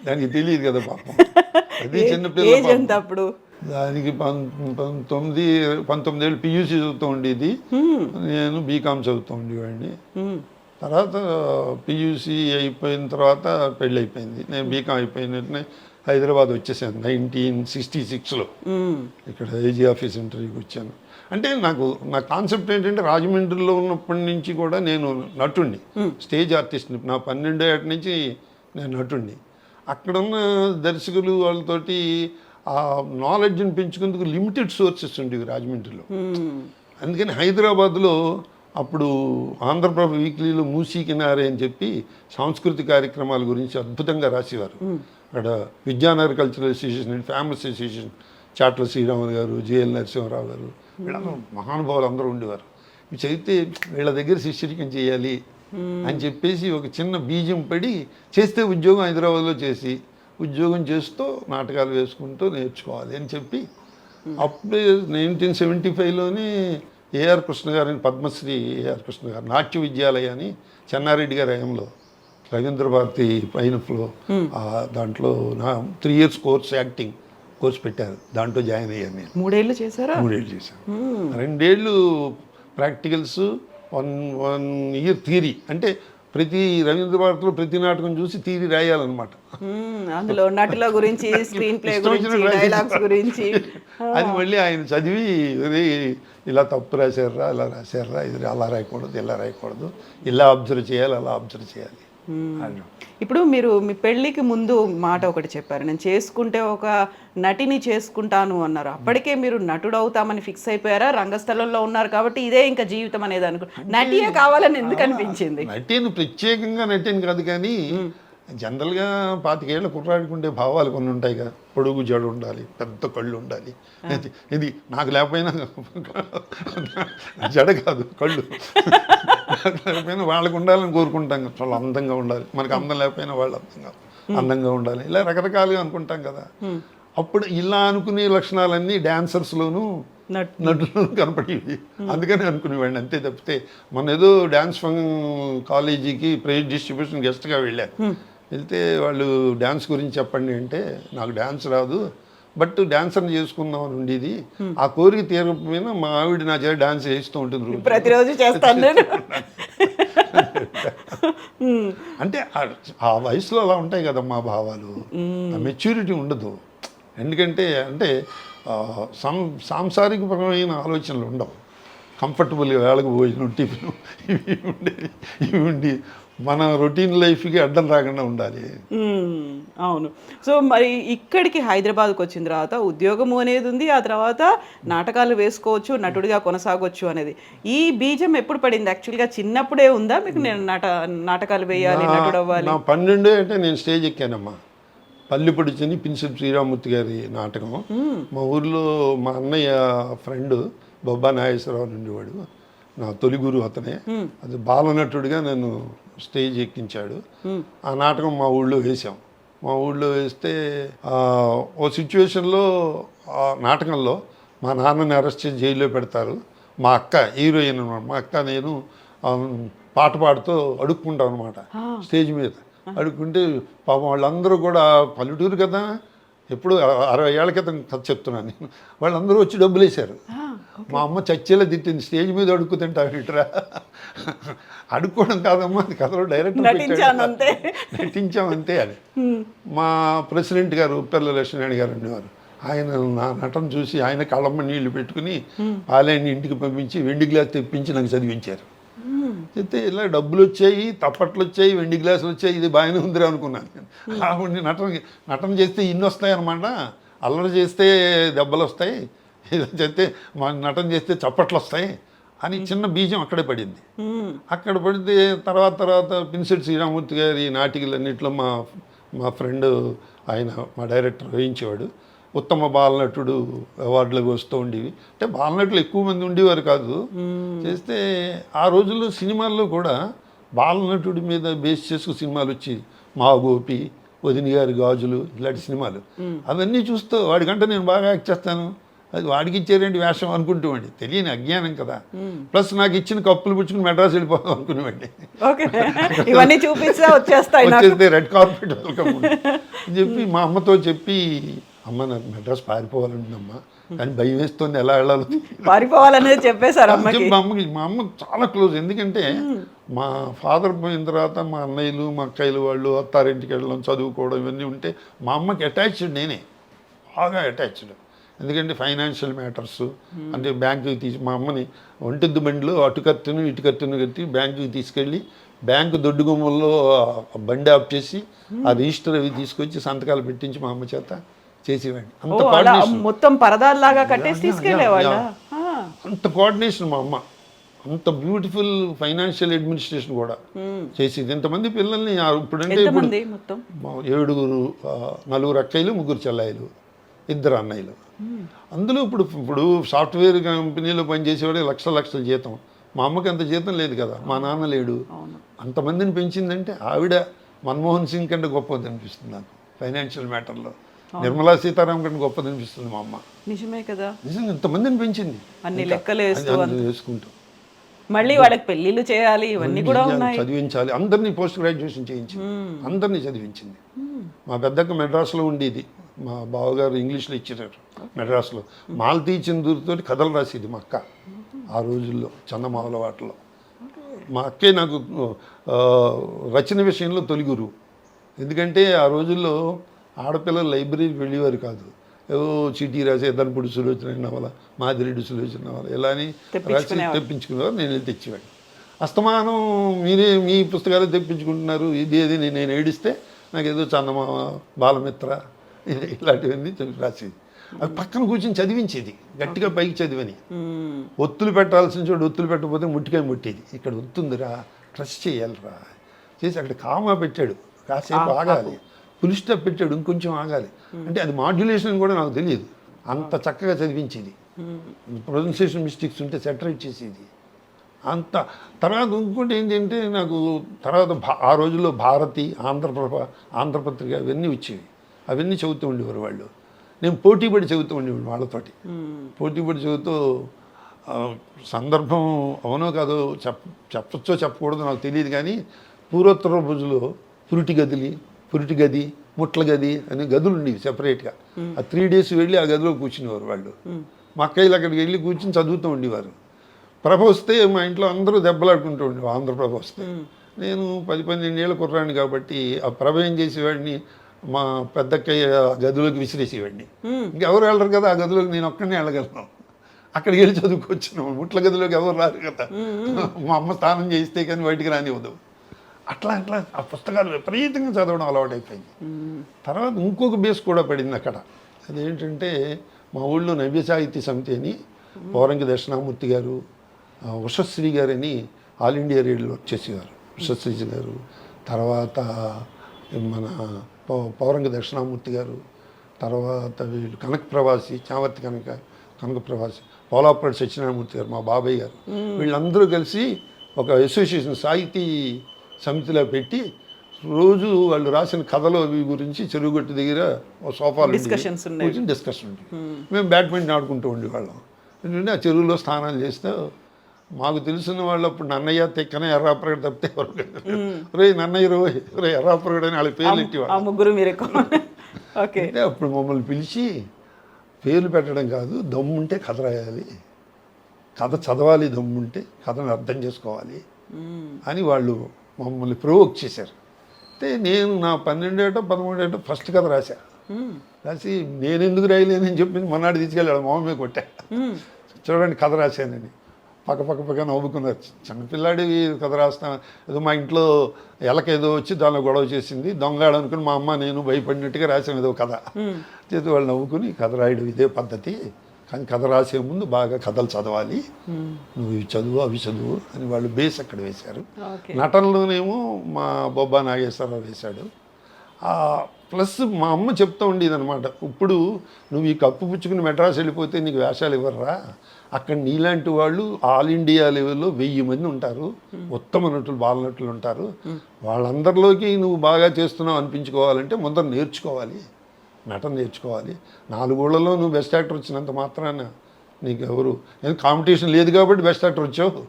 దానికి తెలియదు కదా పాపం. అది చిన్నపిల్ల అప్పుడు. దానికి 19 ఏళ్ళు పియూసీ చదువుతూ ఉండేది, నేను బీకామ్ చదువుతూ ఉండేవాడిని. తర్వాత పియూసీ అయిపోయిన తర్వాత పెళ్ళి అయిపోయింది. నేను బీకామ్ అయిపోయిన వెంటనే హైదరాబాద్ వచ్చేసాను 1966లో. ఇక్కడ ఏజీ ఆఫీస్ ఇంటర్వ్యూకి వచ్చాను. అంటే నా కాన్సెప్ట్ ఏంటంటే, రాజమండ్రిలో ఉన్నప్పటి నుంచి కూడా నేను నటుణ్ణి, స్టేజ్ ఆర్టిస్ట్ని. నా 12వ ఏట నుంచి నేను నటుణ్ణి. అక్కడున్న దర్శకులు వాళ్ళతోటి ఆ నాలెడ్జ్ని పెంచుకుందుకు లిమిటెడ్ సోర్సెస్ ఉండేవి రాజమండ్రిలో. అందుకని హైదరాబాద్లో అప్పుడు ఆంధ్రప్రభ వీక్లీలో మూసీ కినారే అని చెప్పి సాంస్కృతిక కార్యక్రమాల గురించి అద్భుతంగా రాసేవారు. అక్కడ Vidyanagar cultural association, famous association, Chatla Sriramulu garu, జేఎల్ నరసింహారావు గారు, వీళ్ళందరూ మహానుభావులు అందరూ ఉండేవారు. ఇవి చదివితే వీళ్ళ దగ్గర శిష్యరికం చేయాలి అని చెప్పేసి ఒక చిన్న బీజం పడి చేస్తే ఉద్యోగం హైదరాబాద్లో చేసి, ఉద్యోగం చేస్తూ నాటకాలు వేసుకుంటూ నేర్చుకోవాలి అని చెప్పి అప్పుడే 1975లోనే ఏఆర్ కృష్ణ గారిని, పద్మశ్రీ ఏఆర్ కృష్ణ గారు నాట్య విద్యాలయాన్ని చెన్నారెడ్డి గారి హయాంలో రవీంద్ర భారతి పైనఫ్లో దాంట్లో 3 years కోర్స్, యాక్టింగ్ కోర్స్ పెట్టారు. దాంట్లో జాయిన్ అయ్యాను నేను. 3 ఏళ్ళు చేశారా? 3 ఏళ్ళు చేశాను. 2 ఏళ్ళు ప్రాక్టికల్స్, 1 year థియరీ. అంటే ప్రతి రవీంద్ర భారతిలో ప్రతి నాటకం చూసి తీరి రాయాలన్నమాట. అందులో నటుల గురించి, స్క్రీన్ ప్లే గురించి, డైలాగ్స్ గురించి అది మళ్ళీ ఆయన చదివి ఇలా తప్పు రాశారా, ఇలా రాశారా, ఇది అలా రాయకూడదు, ఇలా రాయకూడదు, ఇలా అబ్జర్వ్ చేయాలి, అలా అబ్జర్వ్ చేయాలి. ఇప్పుడు మీరు మీ పెళ్ళికి ముందు మాట ఒకటి చెప్పారు, నేను చేసుకుంటే ఒక నటిని చేసుకుంటాను అన్నారు. అప్పటికే మీరు నటుడు అవుతామని ఫిక్స్ అయిపోయారా? రంగస్థలంలో ఉన్నారు కాబట్టి ఇదే ఇంకా జీవితం అనేది నటియే కావాలని ఎందుకు అనిపించింది? నటిని ప్రత్యేకంగా నటిని కాదు, కానీ జనరల్గా 25 ఏళ్ళ కుర్రాడికి ఉండే భావాలు కొన్ని ఉంటాయి కదా. పొడుగు జడు ఉండాలి, పెద్ద కళ్ళు ఉండాలి. ఇది నాకు లేకపోయినా జడ కాదు కళ్ళు లేకపోయినా వాళ్ళకు ఉండాలని కోరుకుంటాం కదా. వాళ్ళు అందంగా ఉండాలి, మనకు అందం లేకపోయినా వాళ్ళు అందంగా ఉండాలి, ఇలా రకరకాలుగా అనుకుంటాం కదా. అప్పుడు ఇలా అనుకునే లక్షణాలన్నీ డాన్సర్స్లోనూ నటులు కనపడేవి. అందుకని అనుకునేవాడిని అంతే తప్పితే. మన ఏదో డ్యాన్స్ కాలేజీకి ప్రైజ్ డిస్ట్రిబ్యూషన్ గెస్ట్గా వెళ్ళాను. వెళ్తే వాళ్ళు డ్యాన్స్ గురించి చెప్పండి అంటే నాకు డ్యాన్స్ రాదు, బట్ డాన్సర్ని చేసుకుందాం అని ఉండేది. ఆ కోరిక తీరకపోయినా మా ఆవిడ నా చేత డాన్స్ చేస్తూ ఉంటుంది ప్రతిరోజు చేస్తాను నేను. అంటే ఆ వయసులో అలా ఉంటాయి కదా మా భావాలు, ఆ మెచ్యూరిటీ ఉండదు. ఎందుకంటే అంటే సాంసారికపరమైన ఆలోచనలు ఉండవు. కంఫర్టబుల్గా వేళకు భోజనం, టిఫిన్ ఇవి ఉండి మన రొటీన్ లైఫ్కి అడ్డం రాకుండా ఉండాలి. అవును. సో మరి ఇక్కడికి హైదరాబాద్కి వచ్చిన తర్వాత ఉద్యోగము అనేది ఉంది, ఆ తర్వాత నాటకాలు వేసుకోవచ్చు, నటుడిగా కొనసాగొచ్చు అనేది ఈ బీజం ఎప్పుడు పడింది? యాక్చువల్గా చిన్నప్పుడే ఉందా మీకు నేను నాటకాలు వేయాలి, నటుడు అవ్వాలి? నా 12 అంటే నేను స్టేజ్ ఎక్కానమ్మా. పల్లిపొడిచని పిన్సిప్ శ్రీరామూర్తి గారి నాటకం. మా ఊర్లో మా అన్నయ్య ఫ్రెండ్ బొబ్బా నాగేశ్వరరావు ఉండేవాడు, నా తొలి గురువు అతనే. అది బాలనటుడిగా నన్ను స్టేజ్ ఎక్కించాడు. ఆ నాటకం మా ఊళ్ళో వేసాం. మా ఊళ్ళో వేస్తే ఓ సిచ్యువేషన్లో ఆ నాటకంలో మా నాన్నని అరెస్ట్ చేసి జైల్లో పెడతారు. మా అక్క హీరోయిన్ అనమాట. మా అక్క నేను పాట పాడుతూ అడుక్కుంటాం అనమాట స్టేజ్ మీద. అడుక్కుంటే పాపం వాళ్ళందరూ కూడా పల్లెటూరు కదా, ఎప్పుడు 60 ఏళ్ల క్రితం కథ చెప్తున్నాను నేను. వాళ్ళందరూ వచ్చి డబ్బులు వేశారు. మా అమ్మ చచ్చేలా తిట్టింది, స్టేజ్ మీద అడుక్కుతుంటావు ఇట్రా. అడుక్కోవడం కాదమ్మా, అది కథలో డైరెక్టర్ నటించామంతే అని. మా ప్రెసిడెంట్ గారు ఉప్పెర్ల లక్ష్మీనారాయణ గారు ఉండేవారు. ఆయన నా నటన చూసి ఆయన కళ్ళమ్మ నీళ్లు పెట్టుకుని పాలయాన్ని ఇంటికి పంపించి వెండి గ్లాస్ తెప్పించి నాకు చదివించారు. అయితే ఇలా డబ్బులు వచ్చాయి, తప్పట్లు వచ్చాయి, వెండి గ్లాసులు వచ్చాయి, ఇది బాగానే ఉందిరా అనుకున్నాను నేను. కాబట్టి నటన చేస్తే ఇన్ని వస్తాయి అన్నమాట. అల్లరి చేస్తే దెబ్బలు వస్తాయి, ఇలా చేస్తే నటన చేస్తే చప్పట్లు వస్తాయి అని చిన్న బీజం అక్కడే పడింది. అక్కడ పడితే తర్వాత పిన్సిట్ శ్రీరామూర్తి గారి నాటికలన్నింటిలో మా ఫ్రెండ్ ఆయన మా డైరెక్టర్ వేయించేవాడు. ఉత్తమ బాలనటుడు అవార్డులకు వస్తూ ఉండేవి. అంటే బాలనటులు ఎక్కువ మంది ఉండేవారు కాదు. చేస్తే ఆ రోజుల్లో సినిమాల్లో కూడా బాలనటుడి మీద బేస్ చేసుకుని సినిమాలు వచ్చేవి. మా గోపి, వదిన గారి గాజులు, ఇలాంటి సినిమాలు. అవన్నీ చూస్తూ వాడికంటే నేను బాగా యాక్ట్ చేస్తాను, అది వాడికి ఇచ్చారేంటి వేషం అనుకుంటామండి. తెలియని అజ్ఞానం కదా. ప్లస్ నాకు ఇచ్చిన కప్పులు పుచ్చుకుని మెడ్రాస్ వెళ్ళిపోదాం అనుకునేవాడిని. ఇవన్నీ చూపిస్తే వచ్చేస్తే రెడ్ కార్పెట్ వెల్కమ్ అని చెప్పి మా అమ్మతో చెప్పి, అమ్మ నాకు మెడ్రాస్ పారిపోవాలంటుందమ్మా, కానీ భయం వేస్తుంది, ఎలా వెళ్ళాలో పారిపోవాలనేది చెప్పేశారు అమ్మకి. మా అమ్మ చాలా క్లోజ్. ఎందుకంటే మా ఫాదర్ పోయిన తర్వాత మా అన్నయ్యలు, మా అక్కయ్యలు వాళ్ళు అత్తారింటికి వెళ్ళడం, చదువుకోవడం ఇవన్నీ ఉంటే మా అమ్మకి అటాచ్డ్ నేనే, బాగా అటాచ్డ్. ఎందుకంటే ఫైనాన్షియల్ మ్యాటర్స్ అంటే బ్యాంకుకి మా అమ్మని ఒంటిద్దు బండిలో అటు కత్తును ఇటు కత్తును కట్టి బ్యాంకుకి తీసుకెళ్ళి బ్యాంకు దొడ్డు గుమ్మల్లో బండి ఆఫ్ చేసి ఆ రిజిస్టర్ అవి తీసుకొచ్చి సంతకాలు పెట్టించి మా అమ్మ చేత చేసేవాడిని. మొత్తం పరదాల్లాగా కట్టేసి తీసుకెళ్ళేవాళ్ళ. అంత కోఆర్డినేషన్ మా అమ్మ, అంత బ్యూటిఫుల్ ఫైనాన్షియల్ అడ్మినిస్ట్రేషన్ కూడా చేసేది. ఇంతమంది పిల్లల్ని ఇప్పుడంటే ఇప్పుడు 7 4 అక్కయ్యలు, 3 చెల్లాయిలు, 2 అన్నయ్యలు. అందులో ఇప్పుడు సాఫ్ట్వేర్ కంపెనీలో పనిచేసేవాడే లక్షల జీతం. మా అమ్మకి అంత జీతం లేదు కదా, మా నాన్న లేడు. అంతమందిని పెంచిందంటే ఆవిడ మన్మోహన్ సింగ్ కంటే గొప్పది అనిపిస్తుంది నాకు ఫైనాన్షియల్ మ్యాటర్లో. నిర్మలా సీతారాం కంటే గొప్పది అనిపిస్తుంది మా అమ్మ. నిజమే కదా, నిజంగా ఇంతమందిని పెంచింది. అన్ని లెక్కలు వేసుకుంటూ మళ్ళీ వాళ్ళకి పెళ్ళిళ్ళు చేయాలి, ఇవన్నీ కూడా ఉన్నాయి, చదివించాలి. అందరినీ పోస్ట్ గ్రాడ్యుయేషన్ చేయించింది, అందరినీ చదివించింది. మా పెద్దక్క మెడ్రాస్లో ఉండేది, మా బావగారు ఇంగ్లీష్లో ఇచ్చారు మెడ్రాస్లో. మాలతీ చందూరుతో కథలు రాసేది మా అక్క ఆ రోజుల్లో, చందమామల వాటిలో. మా అక్కే నాకు ఆ, రచన విషయంలో తొలి గురువు. ఎందుకంటే ఆ రోజుల్లో ఆడపిల్లలు లైబ్రరీకి వెళ్ళేవారు కాదు. ఏవో చీటీ రాసే ధనపుడి సులోచన నవల, మాదిరెడ్డి సులోచన నవల ఇలా అని రాసి తెప్పించుకునేవారు. నేను వెళ్ళి తెచ్చేవాడిని. అస్తమానం మీరే మీ పుస్తకాలు తెప్పించుకుంటున్నారు, ఇది ఏది నేను ఏడిస్తే నాకు ఏదో చందమామ, బాలమిత్ర ఇలాంటివన్నీ రాసేది. అది పక్కన కూర్చొని చదివించేది, గట్టిగా పైకి చదివని. ఒత్తులు పెట్టాల్సిన చోటు ఒత్తులు పెట్టకపోతే ముట్టికాయ ముట్టేది. ఇక్కడ ఒత్తుందిరా, ట్రస్ట్ చేయాలిరా చేసి అక్కడ కామా పెట్టాడు, కాసేపు ఆగాలి, ఫుల్ స్టాప్ పెట్టాడు, ఇంకొంచెం ఆగాలి అంటే అది మాడ్యులేషన్ కూడా నాకు తెలియదు. అంత చక్కగా చదివించేది. ప్రొనౌన్సియేషన్ మిస్టేక్స్ ఉంటే సెటరేట్ చేసేది. అంత తర్వాత ఇంకోటి ఏంటంటే నాకు తర్వాత ఆ రోజుల్లో భారతి, ఆంధ్రపత్రిక ఇవన్నీ వచ్చేవి. అవన్నీ చదువుతూ ఉండేవారు వాళ్ళు. నేను పోటీపడి చదువుతూ ఉండేవాడు వాళ్ళతోటి. పోటీపడి చదువుతూ సందర్భం అవునో కాదో చెప్పచ్చో చెప్పకూడదు నాకు తెలియదు, కానీ పూర్వోత్తర రోజులో పురిటి గది, ముట్ల గది అనే గదులు ఉండేవి సెపరేట్గా. ఆ 3 days వెళ్ళి ఆ గదిలో కూర్చునేవారు వాళ్ళు. మా అక్కయ్యలు అక్కడికి వెళ్ళి కూర్చుని చదువుతూ ఉండేవారు. ప్రభ వస్తే మా ఇంట్లో అందరూ దెబ్బలాడుకుంటూ ఉండేవారు. ఆంధ్రప్రభ వస్తే నేను 10-12 ఏళ్ళ కుర్రాడిని కాబట్టి ఆ ప్రభ ఏం చేసేవాడిని, మా పెద్దక్కయ్య గదిలోకి విసిరేసేవాడిని. ఇంకెవరు వెళ్ళరు కదా ఆ గదిలోకి, నేను ఒక్కడనే వెళ్ళగలను. అక్కడికి వెళ్ళి చదువుకొచ్చినాము. ముట్ల గదిలోకి ఎవరు రారు కదా, మా అమ్మ స్నానం చేస్తే కానీ బయటికి రానివ్వదు. అట్లా ఆ పుస్తకాలు విపరీతంగా చదవడం అలవాటైపోయింది. తర్వాత ఇంకొక బేస్ కూడా పడింది అక్కడ. అదేంటంటే మా ఊళ్ళో నవ్య సాహిత్య సమితి అని పౌరంగి దక్షిణామూర్తి గారు, ఉషశ్రీ గారని ఆల్ ఇండియా రేడియోలో వర్క్ చేసేవారు. ఉషశ్రీ గారు, తర్వాత మన పౌరంగి దక్షిణామూర్తి గారు, తర్వాత వీళ్ళు కనకప్రవాసి, చావర్తి కనకప్రవాసి, పోలాపరెడ్డి సత్యనారాయణమూర్తి గారు, మా బాబాయ్ గారు, వీళ్ళందరూ కలిసి ఒక అసోసియేషన్ సాహితీ సమితిలో పెట్టి రోజు వాళ్ళు రాసిన కథలు అవి గురించి చెరువుగట్టు దగ్గర సోఫాలు డిస్కషన్ ఉండేది. మేము బ్యాడ్మింటన్ ఆడుకుంటూ ఉండేవాళ్ళం. ఎందుకంటే ఆ చెరువులో స్నానాలు చేస్తే మాకు తెలిసిన వాళ్ళు అప్పుడు నన్నయ్య, తెక్కన, ఎర్రాపరగడ తప్పితే ఎవరు రే నన్నయ్య రే ఎర్రాపరగడ అని వాళ్ళ పేర్లు పెట్టేవాళ్ళు. అంటే అప్పుడు మమ్మల్ని పిలిచి పేర్లు పెట్టడం కాదు, దమ్ముంటే కథ రాయాలి, కథ చదవాలి, దమ్ముంటే కథను అర్థం చేసుకోవాలి అని వాళ్ళు మమ్మల్ని ప్రొవోక్ చేశారు. అయితే నేను నా 12 ఏటో 13 ఏటో ఫస్ట్ కథ రాసి నేను ఎందుకు రాయలేనని చెప్పి మొన్నటి తీసుకెళ్ళాడు, మామూలు కొట్టా, చూడండి కథ రాశానని. పక్క నవ్వుకున్నారు. చిన్నపిల్లాడి కథ రాస్తా, ఏదో మా ఇంట్లో ఎలకేదో వచ్చి దానిలో గొడవ చేసింది, దొంగడు అనుకుని మా అమ్మ నేను భయపడినట్టుగా రాసాం ఏదో కథ చేతి. వాళ్ళు నవ్వుకుని కథ రాయడం ఇదే పద్ధతి, కానీ కథ రాసే ముందు బాగా కథలు చదవాలి, నువ్వు ఇవి చదువు అవి చదువు అని వాళ్ళు బేస్ అక్కడ వేశారు. నటనలోనేమో మా బొబ్బా నాగేశ్వరరావు వేశాడు. ప్లస్ మా అమ్మ చెప్తూ ఉండేది అనమాట, ఇప్పుడు నువ్వు ఈ కప్పు పుచ్చుకుని మెడ్రాస్ వెళ్ళిపోతే నీకు వేషాలు ఇవ్వరా, అక్కడ నీలాంటి వాళ్ళు ఆల్ ఇండియా లెవెల్లో 1000 మంది ఉంటారు, ఉత్తమ నటులు, బాలనటులు ఉంటారు, వాళ్ళందరిలోకి నువ్వు బాగా చేస్తున్నావు అనిపించుకోవాలంటే ముందర నేర్చుకోవాలి, నటన నేర్చుకోవాలి. 4 ఊళ్ళలో నువ్వు బెస్ట్ యాక్టర్ వచ్చినంత మాత్రాన నీకు ఎవరు కాంపిటీషన్ లేదు కాబట్టి బెస్ట్ యాక్టర్ వచ్చావు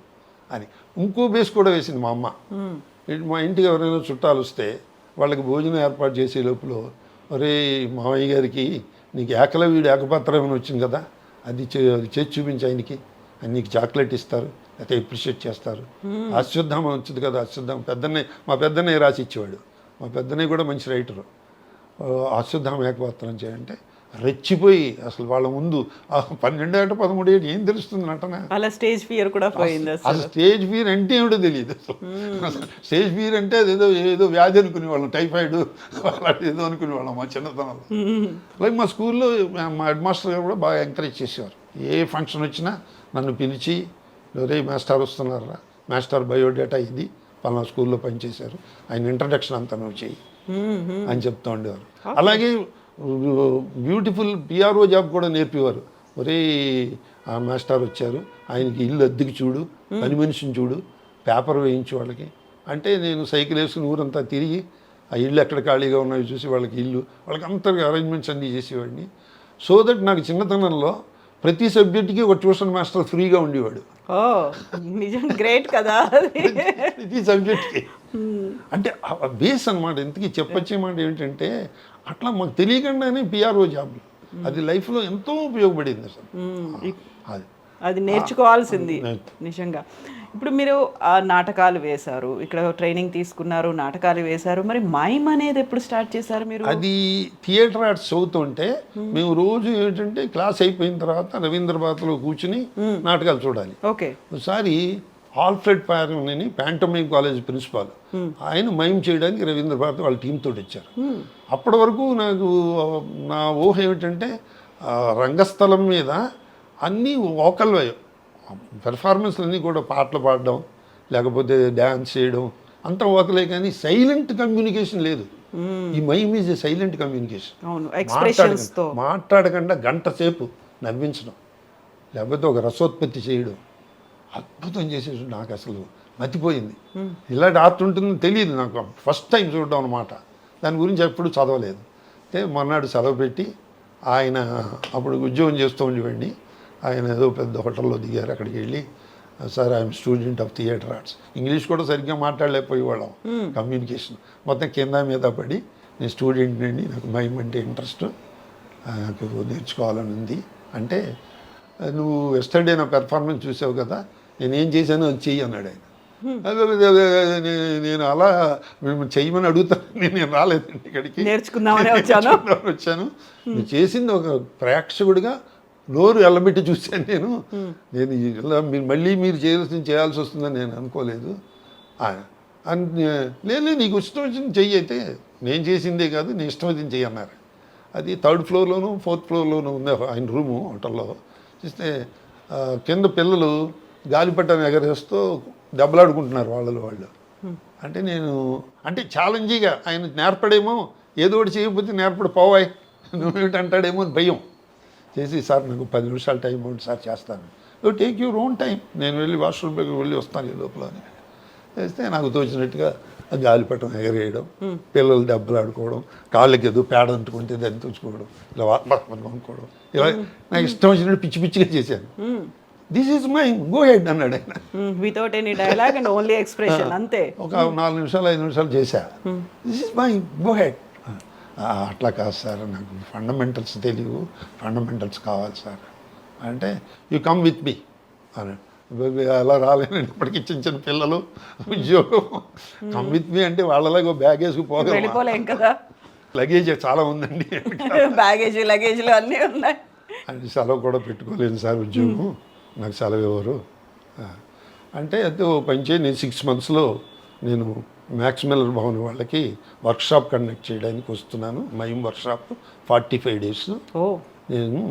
అని ఇంకో బేస్ కూడా వేసింది మా అమ్మ. మా ఇంటికి ఎవరైనా చుట్టాలు వస్తే వాళ్ళకి భోజనం ఏర్పాటు చేసే లోపల, ఒరే మామయ్య గారికి నీకు ఏకలవ్యుడు ఏకపాత్ర ఏమైనా వచ్చింది కదా, అది చేసి చూపించి ఆయనకి, అని నీకు చాక్లెట్ ఇస్తారు, అయితే అప్రిషియేట్ చేస్తారు. అశ్వత్థామ వచ్చింది కదా, అశ్వత్థామ మా పెద్దన్నయ్య రాసి ఇచ్చేవాడు. మా పెద్దన్నయ్య కూడా మంచి రైటరు. అశ్వత్థామ ఏకపాత్రం చేయంటే రెచ్చిపోయి అసలు వాళ్ళ ముందు 12 ఏట 13 ఏట ఏం తెలుస్తుంది నటన, అలా స్టేజ్ ఫియర్ కూడా పోయింది. అసలు స్టేజ్ ఫియర్ అంటే ఏమిటో తెలియదు. అసలు స్టేజ్ ఫియర్ అంటే ఏదో వ్యాధి అనుకునేవాళ్ళం, టైఫాయిడ్ అలాంటి ఏదో అనుకునేవాళ్ళం మా చిన్నతనంలో. అలాగే మా స్కూల్లో మా హెడ్ మాస్టర్ గారు కూడా బాగా ఎంకరేజ్ చేసేవారు. ఏ ఫంక్షన్ వచ్చినా నన్ను పిలిచి, రే మాస్టర్ వస్తున్నారా, మాస్టర్ బయోడేటా ఇది, పలానా స్కూల్లో పనిచేశారు, ఆయన ఇంట్రడక్షన్ అంతా నువ్వు చెయ్యి అని చెప్తూ ఉండేవారు. అలాగే బ్యూటిఫుల్ పిఆర్ఓ జాబ్ కూడా నేర్పేవారు. ఒరే ఆ మాస్టర్ వచ్చారు, ఆయనకి ఇల్లు అద్దెకి చూడు, పని మనిషిని చూడు, పేపర్ వేయించు వాళ్ళకి అంటే, నేను సైకిల్ వేసుకుని ఊరంతా తిరిగి ఆ ఇల్లు ఎక్కడ ఖాళీగా ఉన్నాయో చూసి వాళ్ళకి అంతగా అరేంజ్మెంట్స్ అన్నీ చేసేవాడిని. సో దట్ నాకు చిన్నతనంలో ప్రతి సబ్జెక్ట్కి ఒక ట్యూషన్ మాస్టర్ ఫ్రీగా ఉండేవాడు. నిజం, గ్రేట్ కదా ప్రతి సబ్జెక్ట్కి. అంటే బేస్ అనమాట. ఇంతకీ చెప్పొచ్చేమాట ఏమిటంటే, అట్లా మాకు తెలియకుండానే పిఆర్ఓ జాబ్ అది లైఫ్లో ఎంతో ఉపయోగపడింది అసలు. అది నేర్చుకోవాల్సింది నిజంగా. ఇప్పుడు మీరు ఆ నాటకాలు వేశారు, ఇక్కడ ట్రైనింగ్ తీసుకున్నారు, నాటకాలు వేశారు, మరి మైమ్ అనేది ఎప్పుడు స్టార్ట్ చేశారు మీరు? అది థియేటర్ ఆర్ట్స్ చదువుతుంటే మేము రోజు ఏంటంటే క్లాస్ అయిపోయిన తర్వాత రవీంద్ర భారతిలో కూర్చుని నాటకాలు చూడాలి. ఓకే. ఒకసారి ఆల్ఫ్రెడ్ పారన్ అని ప్యాంటోమైమ్ కాలేజ్ ప్రిన్సిపాల్, ఆయన మైమ్ చేయడానికి రవీంద్ర భారతి వాళ్ళ టీం తోటి వచ్చారు. అప్పటి వరకు నాకు నా ఊహ ఏమిటంటే రంగస్థలం మీద అన్నీ వోకల్ పెర్ఫార్మెన్స్లు అన్నీ కూడా పాటలు పాడడం లేకపోతే డ్యాన్స్ చేయడం అంత వోకలే, కానీ సైలెంట్ కమ్యూనికేషన్ లేదు. ఈ mime is a silent communication. మాట్లాడకుండా గంట సేపు నవ్వించడం లేకపోతే ఒక రసోత్పత్తి చేయడం అద్భుతం చేసేసి నాకు అసలు మతిపోయింది. ఇలాంటి ఆర్ట్ ఉంటుందని తెలియదు నాకు, ఫస్ట్ టైం చూడడం అనమాట. దాని గురించి ఎప్పుడు చదవలేదు. అయితే మొన్నడు సెలవు పెట్టి ఆయన అప్పుడు ఉద్యోగం చేస్తూ ఉండేవాడిని. ఆయన ఏదో పెద్ద హోటల్లో దిగారు. అక్కడికి వెళ్ళి sir I'm student of theatre arts, English కూడా సరిగ్గా మాట్లాడలేకపోయేవాళ్ళం, కమ్యూనికేషన్ మొత్తం కింద మీద పడి నేను స్టూడెంట్ అండి, నాకు మైమ్ అంటే ఇంట్రెస్ట్, నాకు నేర్చుకోవాలని ఉంది అంటే, నువ్వు ఎస్టర్డే నా పెర్ఫార్మెన్స్ చూసావు కదా, నేను ఏం చేశానో అది చెయ్యి అన్నాడు ఆయన. నేను అలా చెయ్యమని అడుగుతాను, నేను రాలేదండి ఇక్కడికి, నేర్చుకుందామని వచ్చాను. నువ్వు చేసింది ఒక ప్రేక్షకుడిగా నోరు ఎల్లబెట్టి చూశాను నేను. నేను ఇలా మళ్ళీ మీరు చేయాల్సి వస్తుందని నేను అనుకోలేదు. లేదు నీకు ఇష్టం వచ్చింది చెయ్యి, అయితే నేను చేసిందే కాదు నీ ఇష్టం వచ్చింది చెయ్యి అన్నారు. అది 3rd ఫ్లోర్లోను 4th ఫ్లోర్లోనూ ఉంది ఆయన రూము హోటల్లో. చూస్తే కింద పిల్లలు గాలిపటం ఎగరేస్తూ దెబ్బలాడుకుంటున్నారు వాళ్ళు. అంటే నేను అంటే ఛాలెంజింగ్గా ఆయన నేర్పడేమో, ఏదో ఒకటి చేయకపోతే నేర్పడు పోవాయి నువ్వేమిటి అంటాడేమో అని భయం చేసి, సార్ నాకు 10 నిమిషాలు టైం ఉంది సార్ చేస్తాను. టేక్ యూర్ ఓన్ టైం, నేను వెళ్ళి వాష్రూమ్ వెళ్ళి వస్తాను ఈ లోపల అని చేస్తే నాకు తోచినట్టుగా గాలిపటం ఎగరేయడం, పిల్లలు దెబ్బలాడుకోవడం, కాళ్ళకి ఏదో పేడ అంటుకుంటే దాన్ని తుచ్చుకోవడం, ఇలా అనుకోవడం, ఇలా నాకు ఇష్టం వచ్చినట్టు పిచ్చి పిచ్చిగా చేశాను. This is my go head అన్నాడు ఆయన, without any dialogue and only expression, అంతే. ఒక 4 నిమిషాలు 5 నిమిషాలు చేశా. This is my go head. అట్లా కాదు సార్, నాకు ఫండమెంటల్స్ తెలియవు, ఫండమెంటల్స్ కావాలి సార్ అంటే, యూ కమ్ విత్ మీ అన్నాడు. అలా రాలేనండి, ఇప్పటికీ చిన్న పిల్లలు ఉద్యోగం, కమ్ విత్ మీ అంటే వాళ్ళలాగా బ్యాగ్ వేసుకుపోలేం కదా, లగేజ్ చాలా ఉందండి, లగేజ్లు అన్నీ ఉన్నాయి అంటే సెలవు కూడా పెట్టుకోలేను సార్, ఉద్యోగం నాకు సెలవు ఎవరు అంటే, అయితే ఓ పని చేయి, నేను 6 monthsలో నేను మ్యాక్స్ మిల్లర్ భవన్ వాళ్ళకి వర్క్షాప్ కండక్ట్ చేయడానికి వస్తున్నాను, మైమ్ వర్క్షాప్ 45 days. నేను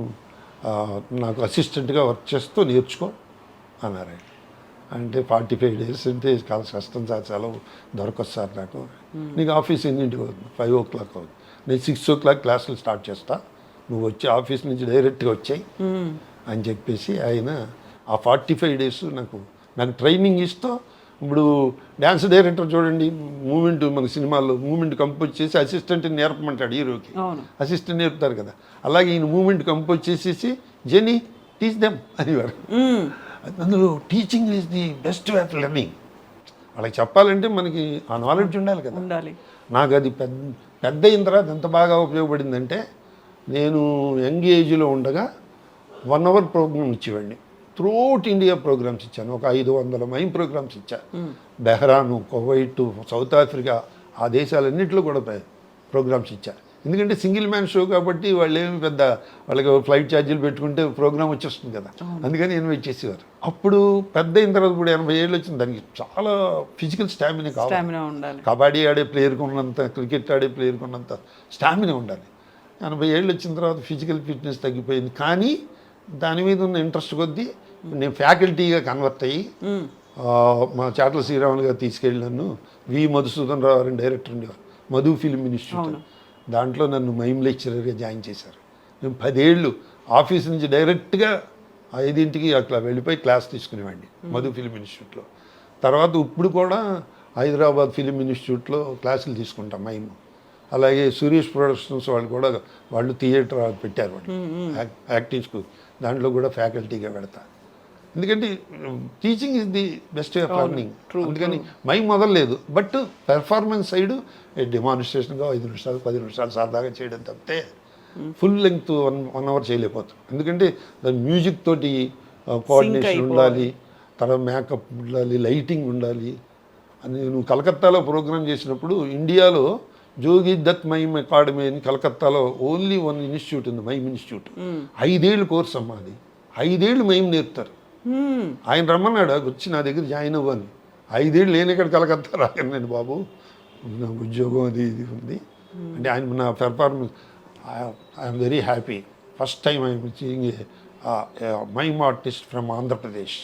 నాకు అసిస్టెంట్గా వర్క్ చేస్తూ నేర్చుకో అన్నారు ఆయన. అంటే 45 days అంటే చాలా కష్టం సార్, సెలవు దొరకదు సార్ నాకు. నీకు ఆఫీస్ ఎన్నింటికి అవుతుంది? 5 o'clock అవుతుంది. నేను 6 o'clock క్లాసులు స్టార్ట్ చేస్తా, నువ్వు వచ్చి ఆఫీస్ నుంచి డైరెక్ట్గా వచ్చాయి అని చెప్పేసి ఆయన ఆ 45 days నాకు ట్రైనింగ్ ఇస్తూ, ఇప్పుడు డ్యాన్స్ డైరెక్టర్ చూడండి, మూమెంట్ మన సినిమాల్లో మూమెంట్ కంపోజ్ చేసి అసిస్టెంట్ నేర్పమంటాడు హీరోకి, అసిస్టెంట్ నేర్పుతారు కదా, అలాగే ఈయన మూమెంట్ కంపోజ్ చేసేసి జెనీ టీచ్ దెమ్ అనేవారు. అందులో teaching is the best way of learning. వాళ్ళకి చెప్పాలంటే మనకి ఆ నాలెడ్జ్ ఉండాలి కదా. నాకు అది పెద్ద అయిన తర్వాత ఎంత బాగా ఉపయోగపడిందంటే, నేను యంగ్ ఏజ్లో ఉండగా 1 hour ప్రోగ్రామ్ ఇచ్చేవాడిని. త్రూఅవుట్ ఇండియా ప్రోగ్రామ్స్ ఇచ్చాను, ఒక 500 మైమ్ ప్రోగ్రామ్స్ ఇచ్చాను. బెహ్రాను, కువైట్, సౌత్ ఆఫ్రికా, ఆ దేశాలన్నింటిలో కూడా ప్రోగ్రామ్స్ ఇచ్చాను. ఎందుకంటే సింగిల్ మ్యాన్ షో కాబట్టి వాళ్ళు ఏమి పెద్ద వాళ్ళకి ఫ్లైట్ ఛార్జీలు పెట్టుకుంటే ప్రోగ్రామ్ వచ్చేస్తుంది కదా, అందుకని ఇన్వైట్ చేసేవారు. అప్పుడు పెద్ద అయిన తర్వాత ఇప్పుడు 80 ఏళ్ళు వచ్చింది, దానికి చాలా ఫిజికల్ స్టామినా కావాలి. కబడ్డీ ఆడే ప్లేయర్కి ఉన్నంత, క్రికెట్ ఆడే ప్లేయర్కి ఉన్నంత స్టామినా ఉండాలి. 80 ఏళ్ళు వచ్చిన తర్వాత ఫిజికల్ ఫిట్నెస్ తగ్గిపోయింది, కానీ దాని మీద ఉన్న ఇంట్రెస్ట్ కొద్దీ నేను ఫ్యాకల్టీగా కన్వర్ట్ అయ్యి మా చాట్ల శ్రీరాములు గారు తీసుకెళ్ళి నన్ను వి మధుసూదన్ రావు గారిని డైరెక్టర్ ఉండేవారు, మధు ఫిల్మ్ ఇన్స్టిట్యూట్, దాంట్లో నన్ను మైమ్ లెక్చరర్గా జాయిన్ చేశారు. నేను 10 ఏళ్ళు ఆఫీస్ నుంచి డైరెక్ట్గా 5ంటికి అట్లా వెళ్ళిపోయి క్లాస్ తీసుకునేవాడిని మధు ఫిల్మ్ ఇన్స్టిట్యూట్లో. తర్వాత ఇప్పుడు కూడా హైదరాబాద్ ఫిల్మ్ ఇన్స్టిట్యూట్లో క్లాసులు తీసుకుంటాం మైమ్. అలాగే సురేష్ ప్రొడక్షన్స్ వాళ్ళు కూడా వాళ్ళు థియేటర్ పెట్టారు, వాళ్ళు యాక్టింగ్ స్కూల్, దాంట్లో కూడా ఫ్యాకల్టీగా పెడతా. ఎందుకంటే teaching is the best way of learning. అందుకని మైమ్ మొదలలేదు, బట్ పెర్ఫార్మెన్స్ సైడ్ డెమాన్స్ట్రేషన్గా 5 నిమిషాలు 10 నిమిషాలు సరదాగా చేయడం తప్పితే ఫుల్ లెంగ్త్ 1 hour చేయలేకపోతాం. ఎందుకంటే దాని మ్యూజిక్ తోటి కోఆర్డినేషన్ ఉండాలి, తర్వాత మేకప్ ఉండాలి, లైటింగ్ ఉండాలి అని. నువ్వు కలకత్తాలో ప్రోగ్రామ్ చేసినప్పుడు ఇండియాలో జోగి దత్ మైమ్ అకాడమీ అని కలకత్తాలో ఓన్లీ వన్ ఇన్స్టిట్యూట్ ఉంది, మైమ్ ఇన్స్టిట్యూట్. 5 ఏళ్ళు కోర్స్ అమ్మా అది. 5 ఏళ్ళు మైమ్ నేర్పుతారు. ఆయన రమ్మన్నాడు, వచ్చి నా దగ్గర జాయిన్ అవ్వని. 5 ఏళ్ళు నేను ఇక్కడ కలకత్తా రాను నేను బాబు, నాకు ఉద్యోగం అది ఇది ఉంది అంటే ఆయన నా performance I'm very happy. First time I'm seeing mime artist from Andhra Pradesh.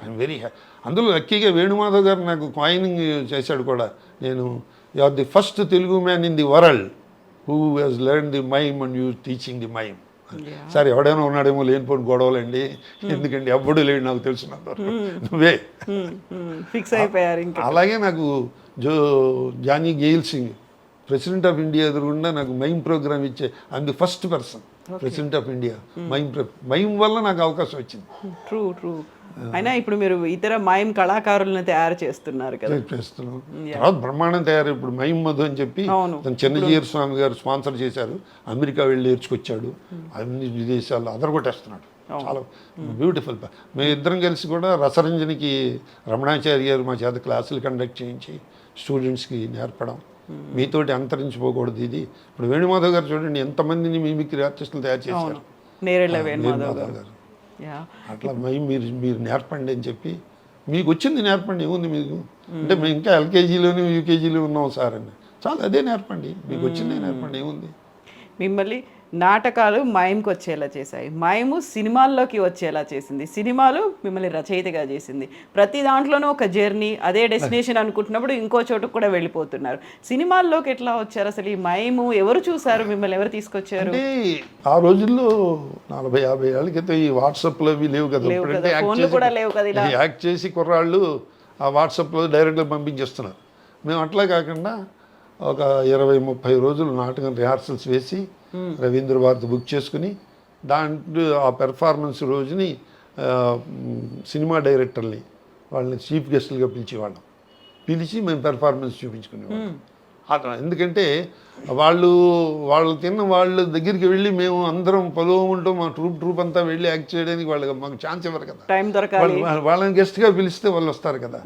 I'm very happy. అందులో లక్కీగా వేణుమాధవ్ గారు నాకు కాయినింగ్ చేశాడు కూడా. నేను you are the first Telugu man in the world who has learn the mime and you teaching the mime. సరే ఎవడైనా ఉన్నాడేమో లేనిపోయిన గొడవలండి, ఎందుకండి ఎవ్వడు లేడు నాకు తెలిసినంత నువ్వే ఫిక్స్ అయిపోయారు. అలాగే నాకు Giani Zail Singh president of India ఎదురుగుండా నాకు మైమ్ ప్రోగ్రామ్ ఇచ్చే I'm the first person president of India. Mime వల్ల నాకు అవకాశం వచ్చింది. True true. అయినా ఇప్పుడు మీరు ఇతర మైమ్ కళాకారులను తయారు చేస్తున్నారు కదా. చేస్తున్నాం. తర్వాత బ్రహ్మాండం తయారు. ఇప్పుడు మైమ్ మధు అని చెప్పి చిన్నజీయర్ స్వామి గారు స్పాన్సర్ చేశారు. అమెరికా వెళ్ళి నేర్చుకొచ్చాడు. అన్ని విదేశాల్లో అదరగొట్టేస్తున్నాడు. చాలా బ్యూటిఫుల్. మేము ఇద్దరం కలిసి కూడా రసరంజనికి రమణాచారి గారు మా చేత క్లాసులు కండక్ట్ చేయించి స్టూడెంట్స్కి నేర్పడం. మీతోటి అంతరించిపోకూడదు ఇది. ఇప్పుడు వేణుమాధవ్ గారు చూడండి ఎంతమందిని మిమిక్రీ ఆర్టిస్టులు తయారు చేశారు. నేరేళ్ళ వేణుమాధవ్ గారు. అట్లా మీరు నేర్పండి అని చెప్పి, మీకు వచ్చింది నేర్పండి, ఏముంది మీకు అంటే మేము ఇంకా ఎల్కేజీలోని యూకేజీలో ఉన్నాం సార్ అని. చాలా అదే నేర్పండి, మీకు వచ్చిందే నేర్పండి, ఏముంది. మిమ్మల్ని నాటకాలు మైమ్కి వచ్చేలా చేశాయి, మైము సినిమాల్లోకి వచ్చేలా చేసింది, సినిమాలు మిమ్మల్ని రచయితగా చేసింది. ప్రతి దాంట్లోనూ ఒక జర్నీ, అదే డెస్టినేషన్ అనుకుంటున్నప్పుడు ఇంకో చోటుకు కూడా వెళ్ళిపోతున్నారు. సినిమాల్లోకి ఎట్లా వచ్చారు అసలు? ఈ మైము ఎవరు చూసారు మిమ్మల్ని, ఎవరు తీసుకొచ్చారు? అంటే ఆ రోజుల్లో 40-50 ఏళ్ళ క్రితం ఈ వాట్సాప్లో అవి లేవు కదా, యాక్ట్ చేసి కుర్రాళ్ళు ఆ వాట్సాప్లో డైరెక్ట్గా పంపించేస్తున్నారు. మేము అట్లా కాకుండా ఒక 20-30 రోజులు నాటకం రిహార్సల్స్ వేసి రవీంద్ర భారతి బుక్ చేసుకుని దాంట్లో ఆ పెర్ఫార్మెన్స్ రోజుని సినిమా డైరెక్టర్ని వాళ్ళని చీఫ్ గెస్టులుగా పిలిచి మేము పెర్ఫార్మెన్స్ చూపించుకునేవాళ్ళం. అట్లా ఎందుకంటే వాళ్ళు తిన్న వాళ్ళ దగ్గరికి వెళ్ళి మేము అందరం పొలవమంటూ మా ట్రూప్ అంతా వెళ్ళి యాక్ట్ చేయడానికి వాళ్ళకి మాకు ఛాన్స్ ఇవ్వరు కదా. టైం దొరకాలి. వాళ్ళని గెస్ట్గా పిలిస్తే వాళ్ళు వస్తారు కదా.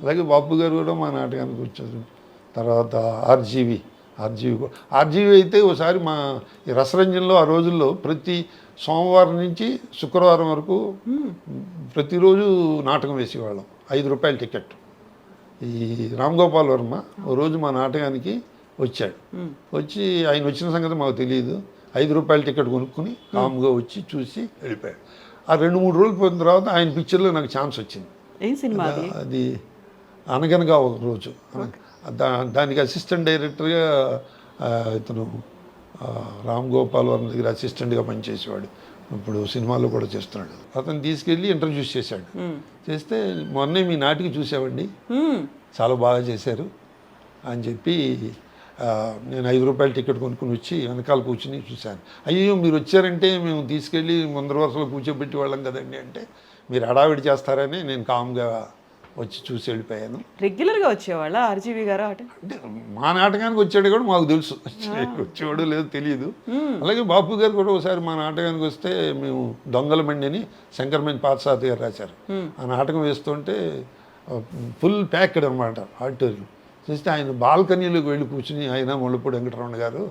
అలాగే బాబు గారు కూడా మా నాటకానికి వచ్చారు. తర్వాత ఆర్జీవి అయితే ఒకసారి మా ఈ రసరంజన్లో ఆ రోజుల్లో ప్రతి సోమవారం నుంచి శుక్రవారం వరకు ప్రతిరోజు నాటకం వేసేవాళ్ళం. 5 రూపాయల టికెట్. ఈ రామ్ గోపాల్ వర్మ ఓ రోజు మా నాటకానికి వచ్చాడు. వచ్చి ఆయన వచ్చిన సంగతి మాకు తెలియదు. 5 రూపాయల టికెట్ కొనుక్కుని కామ్గా వచ్చి చూసి వెళ్ళిపోయాడు. ఆ 2-3 రోజులు పోయిన తర్వాత ఆయన పిక్చర్లో నాకు ఛాన్స్ వచ్చింది. ఏం సినిమా అది? అనగనగా ఒక రోజు. దానికి అసిస్టెంట్ డైరెక్టర్గా ఇతను రామ్ గోపాల్ వర్మ దగ్గర అసిస్టెంట్గా పనిచేసేవాడు. ఇప్పుడు సినిమాలో కూడా చేస్తున్నాడు. అతను తీసుకెళ్ళి ఇంట్రడ్యూస్ చేశాడు. చేస్తే మొన్నే మీ నాటికి చూసామండి, చాలా బాగా చేశారు అని చెప్పి నేను 5 రూపాయల టికెట్ కొనుక్కుని వచ్చి వెనకాల కూర్చుని చూశాను. అయ్యో మీరు వచ్చారంటే మేము తీసుకెళ్ళి ముందర వరుసలో కూర్చోబెట్టి వాళ్ళం కదండి అంటే, మీరు హడావిడి చేస్తారని నేను కామ్గా వచ్చి చూసి వెళ్ళిపోయాను. రెగ్యులర్గా వచ్చేవాళ్ళ ఆర్జీవి గారు? అంటే మా నాటకానికి వచ్చాడు కూడా మాకు తెలుసు, వచ్చేవాడు లేదో తెలియదు. అలాగే బాపు గారు కూడా ఒకసారి మా నాటకానికి వస్తే మేము దొంగల బండి అని శంకరమేని పార్థసారథి గారు రాశారు. ఆ నాటకం వేస్తుంటే ఫుల్ ప్యాక్డ్ అనమాట ఆడిటోరియం. చూస్తే ఆయన బాల్కనీలోకి వెళ్ళి కూర్చుని, ఆయన ముళ్ళపూడి వెంకటరమణ గారు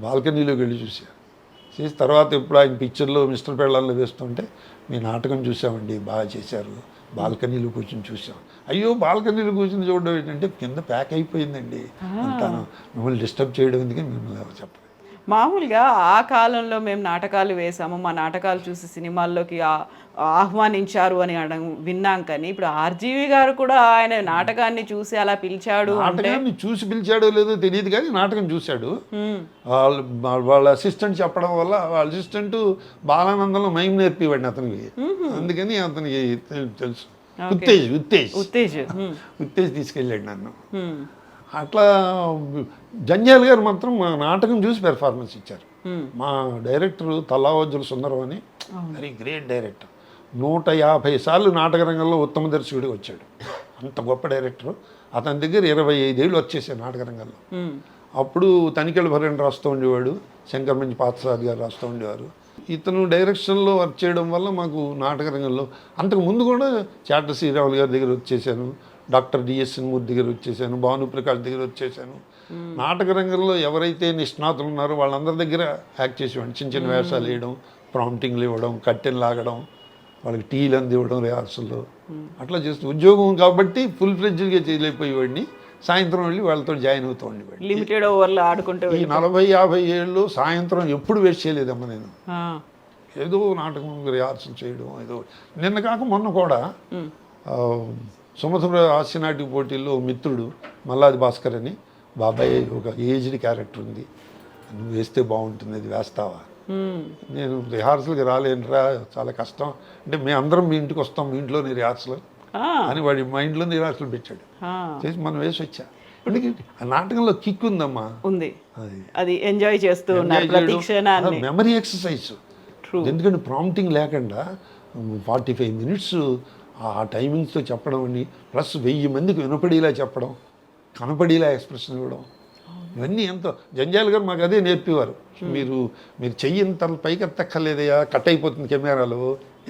బాల్కనీలోకి వెళ్ళి చూశారు. చేసి తర్వాత ఎప్పుడు ఆయన పిక్చర్లో మిస్టర్ పెళ్ళాల్లో వేస్తుంటే, మీ నాటకం చూసామండి, బాగా చేశారు, బాల్కనీలో కూర్చొని చూసాం. అయ్యో బాల్కనీలో కూర్చొని చూడడం ఏంటంటే కింద ప్యాక్ అయిపోయిందండి, అంతాను మిమ్మల్ని డిస్టర్బ్ చేయడం ఎందుకని మిమ్మల్ని ఎవరు చెప్పలేదు. మామూలుగా ఆ కాలంలో మేము నాటకాలు వేసాము, మా నాటకాలు చూసి సినిమాల్లోకి ఆహ్వానించారు అని విన్నాం. కానీ ఇప్పుడు ఆర్జీవి గారు కూడా ఆయన నాటకాన్ని చూసి అలా పిలిచాడు. నాటకాన్ని చూసి పిలిచాడో లేదో తెలియదు కానీ నాటకం చూశాడు. వాళ్ళ అసిస్టెంట్ చెప్పడం వల్ల వాళ్ళ అసిస్టెంట్ బాలానందంలో మైమ్ నేర్పివాడిని అతనికి, అందుకని అతనికి తెలుసు. ఉత్తేజ్ తీసుకెళ్ళాడు నన్ను. అట్లా జంజాల్ గారు మాత్రం మా నాటకం చూసి పెర్ఫార్మెన్స్ ఇచ్చారు. మా డైరెక్టర్ తల్లావజ్జుల సుందరం అని వెరీ గ్రేట్ డైరెక్టర్. 150 సార్లు నాటక రంగంలో ఉత్తమ దర్శకుడిగా వచ్చాడు. అంత గొప్ప డైరెక్టర్. అతని దగ్గర 25 ఏళ్ళు వచ్చేసాడు నాటక రంగంలో. అప్పుడు తనికెళ్ళ భరణ్ రాస్తూ ఉండేవాడు, శంకరమంచి పార్థసారథి గారు రాస్తూ ఉండేవారు. ఇతను డైరెక్షన్లో వర్క్ చేయడం వల్ల మాకు నాటక రంగంలో అంతకు ముందు కూడా చాట శ్రీరాములు గారి దగ్గర వచ్చేసాను, డాక్టర్ డిఎస్ఎన్ మూర్తి దగ్గర వచ్చేసాను, భానుప్రకాష్ దగ్గర వచ్చేసాను. నాటక రంగంలో ఎవరైతే నిష్ణాతులు ఉన్నారో వాళ్ళందరి దగ్గర యాక్ట్ చేసేవాడిని. చిన్న చిన్న వేషాలు వేయడం, ప్రాంప్టింగ్లు ఇవ్వడం, కట్టెలు లాగడం, వాళ్ళకి టీలు అందివ్వడం రిహార్సల్లో, అట్లా చేస్తూ ఉద్యోగం కాబట్టి ఫుల్ ఫ్లెడ్జ్గా చేయలేకపోయేవాడిని. సాయంత్రం వెళ్ళి వాళ్ళతో జాయిన్ అవుతూ ఉండేవాడిని. లిమిటెడ్ ఓవర్లో ఆడుకుంటూ ఈ 40-50 ఏళ్ళు సాయంత్రం ఎప్పుడు వేస్ట్ చేయలేదమ్మా నేను. ఏదో నాటకం రిహార్సల్ చేయడం ఏదో. నిన్న కాక మొన్న కూడా సుమధుర హాస్యనాటిక పోటీల్లో మిత్రుడు మల్లాది భాస్కర్ అని, బాబాయ్ ఒక ఏజ్డ్ క్యారెక్టర్ ఉంది, నువ్వు వేస్తే బాగుంటుంది, అది వేస్తావా? నేను రిహార్సల్కి రాలేనురా, చాలా కష్టం అంటే, మేము అందరం మీ ఇంటికి వస్తాం, మీ ఇంట్లోనే రిహార్సల్ అని వాడి మైండ్లో రిహార్సల్ పెట్టాడు. చేసి మనం వేసి వచ్చా. ఇప్పటికి ఆ నాటకంలో కిక్ ఉందమ్మా, ఉంది, అది ఎంజాయ్ చేస్తూ ఉన్నారు ప్రతి క్షణాన్ని. Memory exercise. ఎందుకంటే ప్రాంప్టింగ్ లేకుండా 45 మినిట్స్ ఆ టైమింగ్స్తో చెప్పడం అని, ప్లస్ 1000 మందికి వినపడేలా చెప్పడం, కనపడేలా ఎక్స్ప్రెషన్ ఇవ్వడం, ఇవన్నీ ఎంతో. జంజాల్ గారు మాకు అదే నేర్పేవారు. మీరు చెయ్యి ఇంత పైకి ఎత్తక్కర్లేదయా, కట్ అయిపోతుంది కెమెరాలో,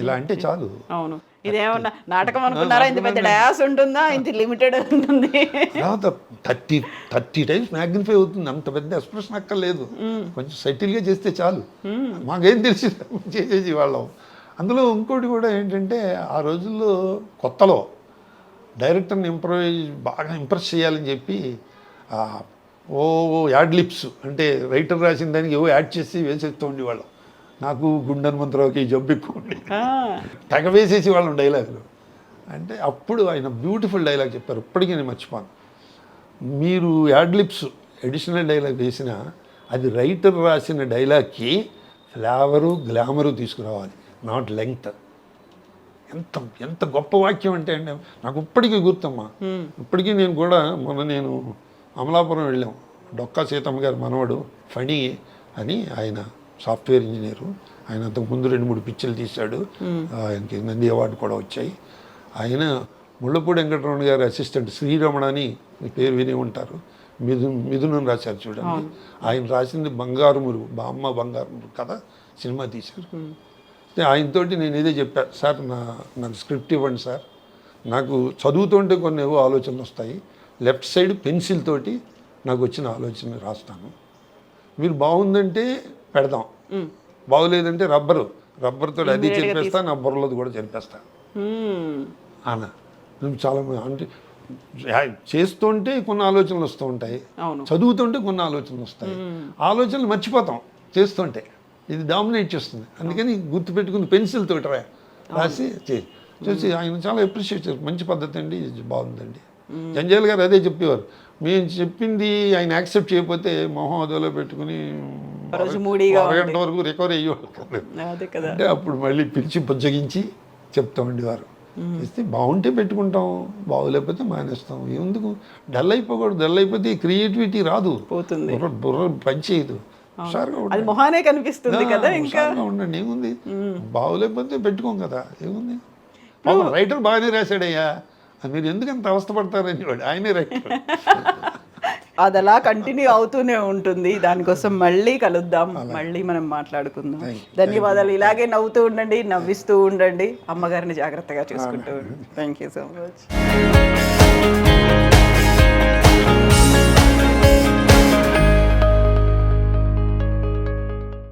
ఇలా అంటే చాలు. అవును, ఇదేమన్నా నాటకం అనుకున్నారా? ఇంత పెద్ద డయాస్ ఉంటుందా? ఇంత లిమిటెడ్ ఉంటుంది. తర్వాత 30 టైమ్స్ మ్యాగ్నిఫై అవుతుంది, అంత పెద్ద ఎక్స్ప్రెషన్ అక్కర్లేదు, కొంచెం సెటిల్గా చేస్తే చాలు. మాకేం తెలిసి చేసేసి వాళ్ళం. అందులో ఇంకోటి కూడా ఏంటంటే, ఆ రోజుల్లో కొత్తలో డైరెక్టర్ని బాగా ఇంప్రెస్ చేయాలని చెప్పి యాడ్ లిప్స్ అంటే రైటర్ రాసిన దానికి ఏవో యాడ్ చేసి వేసేస్తూ ఉండేవాళ్ళం. నాకు గుండె హనుమంతరావుకి జబ్బు ఎక్కువ ఉండి తెగ వేసేసి వాళ్ళం డైలాగులు. అంటే అప్పుడు ఆయన బ్యూటిఫుల్ డైలాగ్ చెప్పారు, ఇప్పటికీ నేను మర్చిపోను. మీరు యాడ్ లిప్స్ అడిషనల్ డైలాగ్ వేసినా అది రైటర్ రాసిన డైలాగ్కి ఫ్లేవరు గ్లామరు తీసుకురావాలి, నాట్ లెంగ్త్. ఎంత గొప్ప వాక్యం అంటే నాకు ఇప్పటికీ గుర్తమ్మా. ఇప్పటికీ నేను కూడా నేను అమలాపురం వెళ్ళాం, డొక్కా సీతమ్మ గారి మనవడు ఫణి అని, ఆయన సాఫ్ట్వేర్ ఇంజనీరు. ఆయన అంతకుముందు 2-3 పిక్చర్లు తీశాడు, ఆయనకి నంది అవార్డు కూడా వచ్చాయి. ఆయన ముళ్ళపూడి వెంకటరమణ గారి అసిస్టెంట్ శ్రీరమణ అని పేరు విని ఉంటారు, మిథునం రాశారు చూడండి. ఆయన రాసింది బంగారుమురు, బామ్మ బంగారుమురు కథ సినిమా తీశారు. ఆయనతోటి నేను ఇదే చెప్పాను, సార్ నాకు స్క్రిప్ట్ ఇవ్వండి సార్, నాకు చదువుతుంటే కొన్ని ఏవో ఆలోచనలు వస్తాయి, లెఫ్ట్ సైడ్ పెన్సిల్ తోటి నాకు వచ్చిన ఆలోచన రాస్తాను, మీరు బాగుందంటే పెడదాం, బాగులేదంటే రబ్బర్తో అది చెప్పేస్తా, నా బుర్రలోది కూడా చెప్పేస్తాను అన్న. నువ్వు చాలా అంటే చేస్తుంటే కొన్ని ఆలోచనలు వస్తూ ఉంటాయి, చదువుతుంటే కొన్ని ఆలోచనలు వస్తాయి, ఆలోచనలు మర్చిపోతాం చేస్తుంటే, ఇది డామినేట్ చేస్తుంది. అందుకని గుర్తుపెట్టుకుని పెన్సిల్ తోటి రాసి చేసి ఆయన చాలా అప్రిషియేట్ చేశారు. మంచి పద్ధతి అండి, ఇది బాగుందండి. జంజాల్ గారు అదే చెప్పేవారు, మేము చెప్పింది ఆయన యాక్సెప్ట్ చేయకపోతే మొహం అదోలో పెట్టుకుని అరగంట వరకు రికవరీ అయ్యేవారు అంటే, అప్పుడు మళ్ళీ పిలిచి బుజ్జగించి చెప్తా ఉండేవారు. ఇస్తే బాగుంటే పెట్టుకుంటాం, బాగోలేకపోతే మానేస్తాం. ఎందుకు డల్ అయిపోకూడదు, డల్ అయిపోతే క్రియేటివిటీ రాదు, బుర్ర పనిచేయదు. అది మొహానే కనిపిస్తుంది కదా. ఇంకా ఉండండి, ఏముంది, బాగోలేకపోతే పెట్టుకోం కదా, ఏముంది. రైటర్ బాగానే రాశాడయ్యా, మీరు ఎందుకు అంత అవస్థపడతారని వాడు, ఆయనే రైటర్. అది అలా కంటిన్యూ అవుతూనే ఉంటుంది. దానికోసం మళ్ళీ కలుద్దాం, మళ్ళీ మనం మాట్లాడుకుందాం. ధన్యవాదాలు. ఇలాగే నవ్వుతూ ఉండండి, నవ్విస్తూ ఉండండి, అమ్మగారిని జాగ్రత్తగా చూసుకుంటూ ఉండండి. Thank you so much.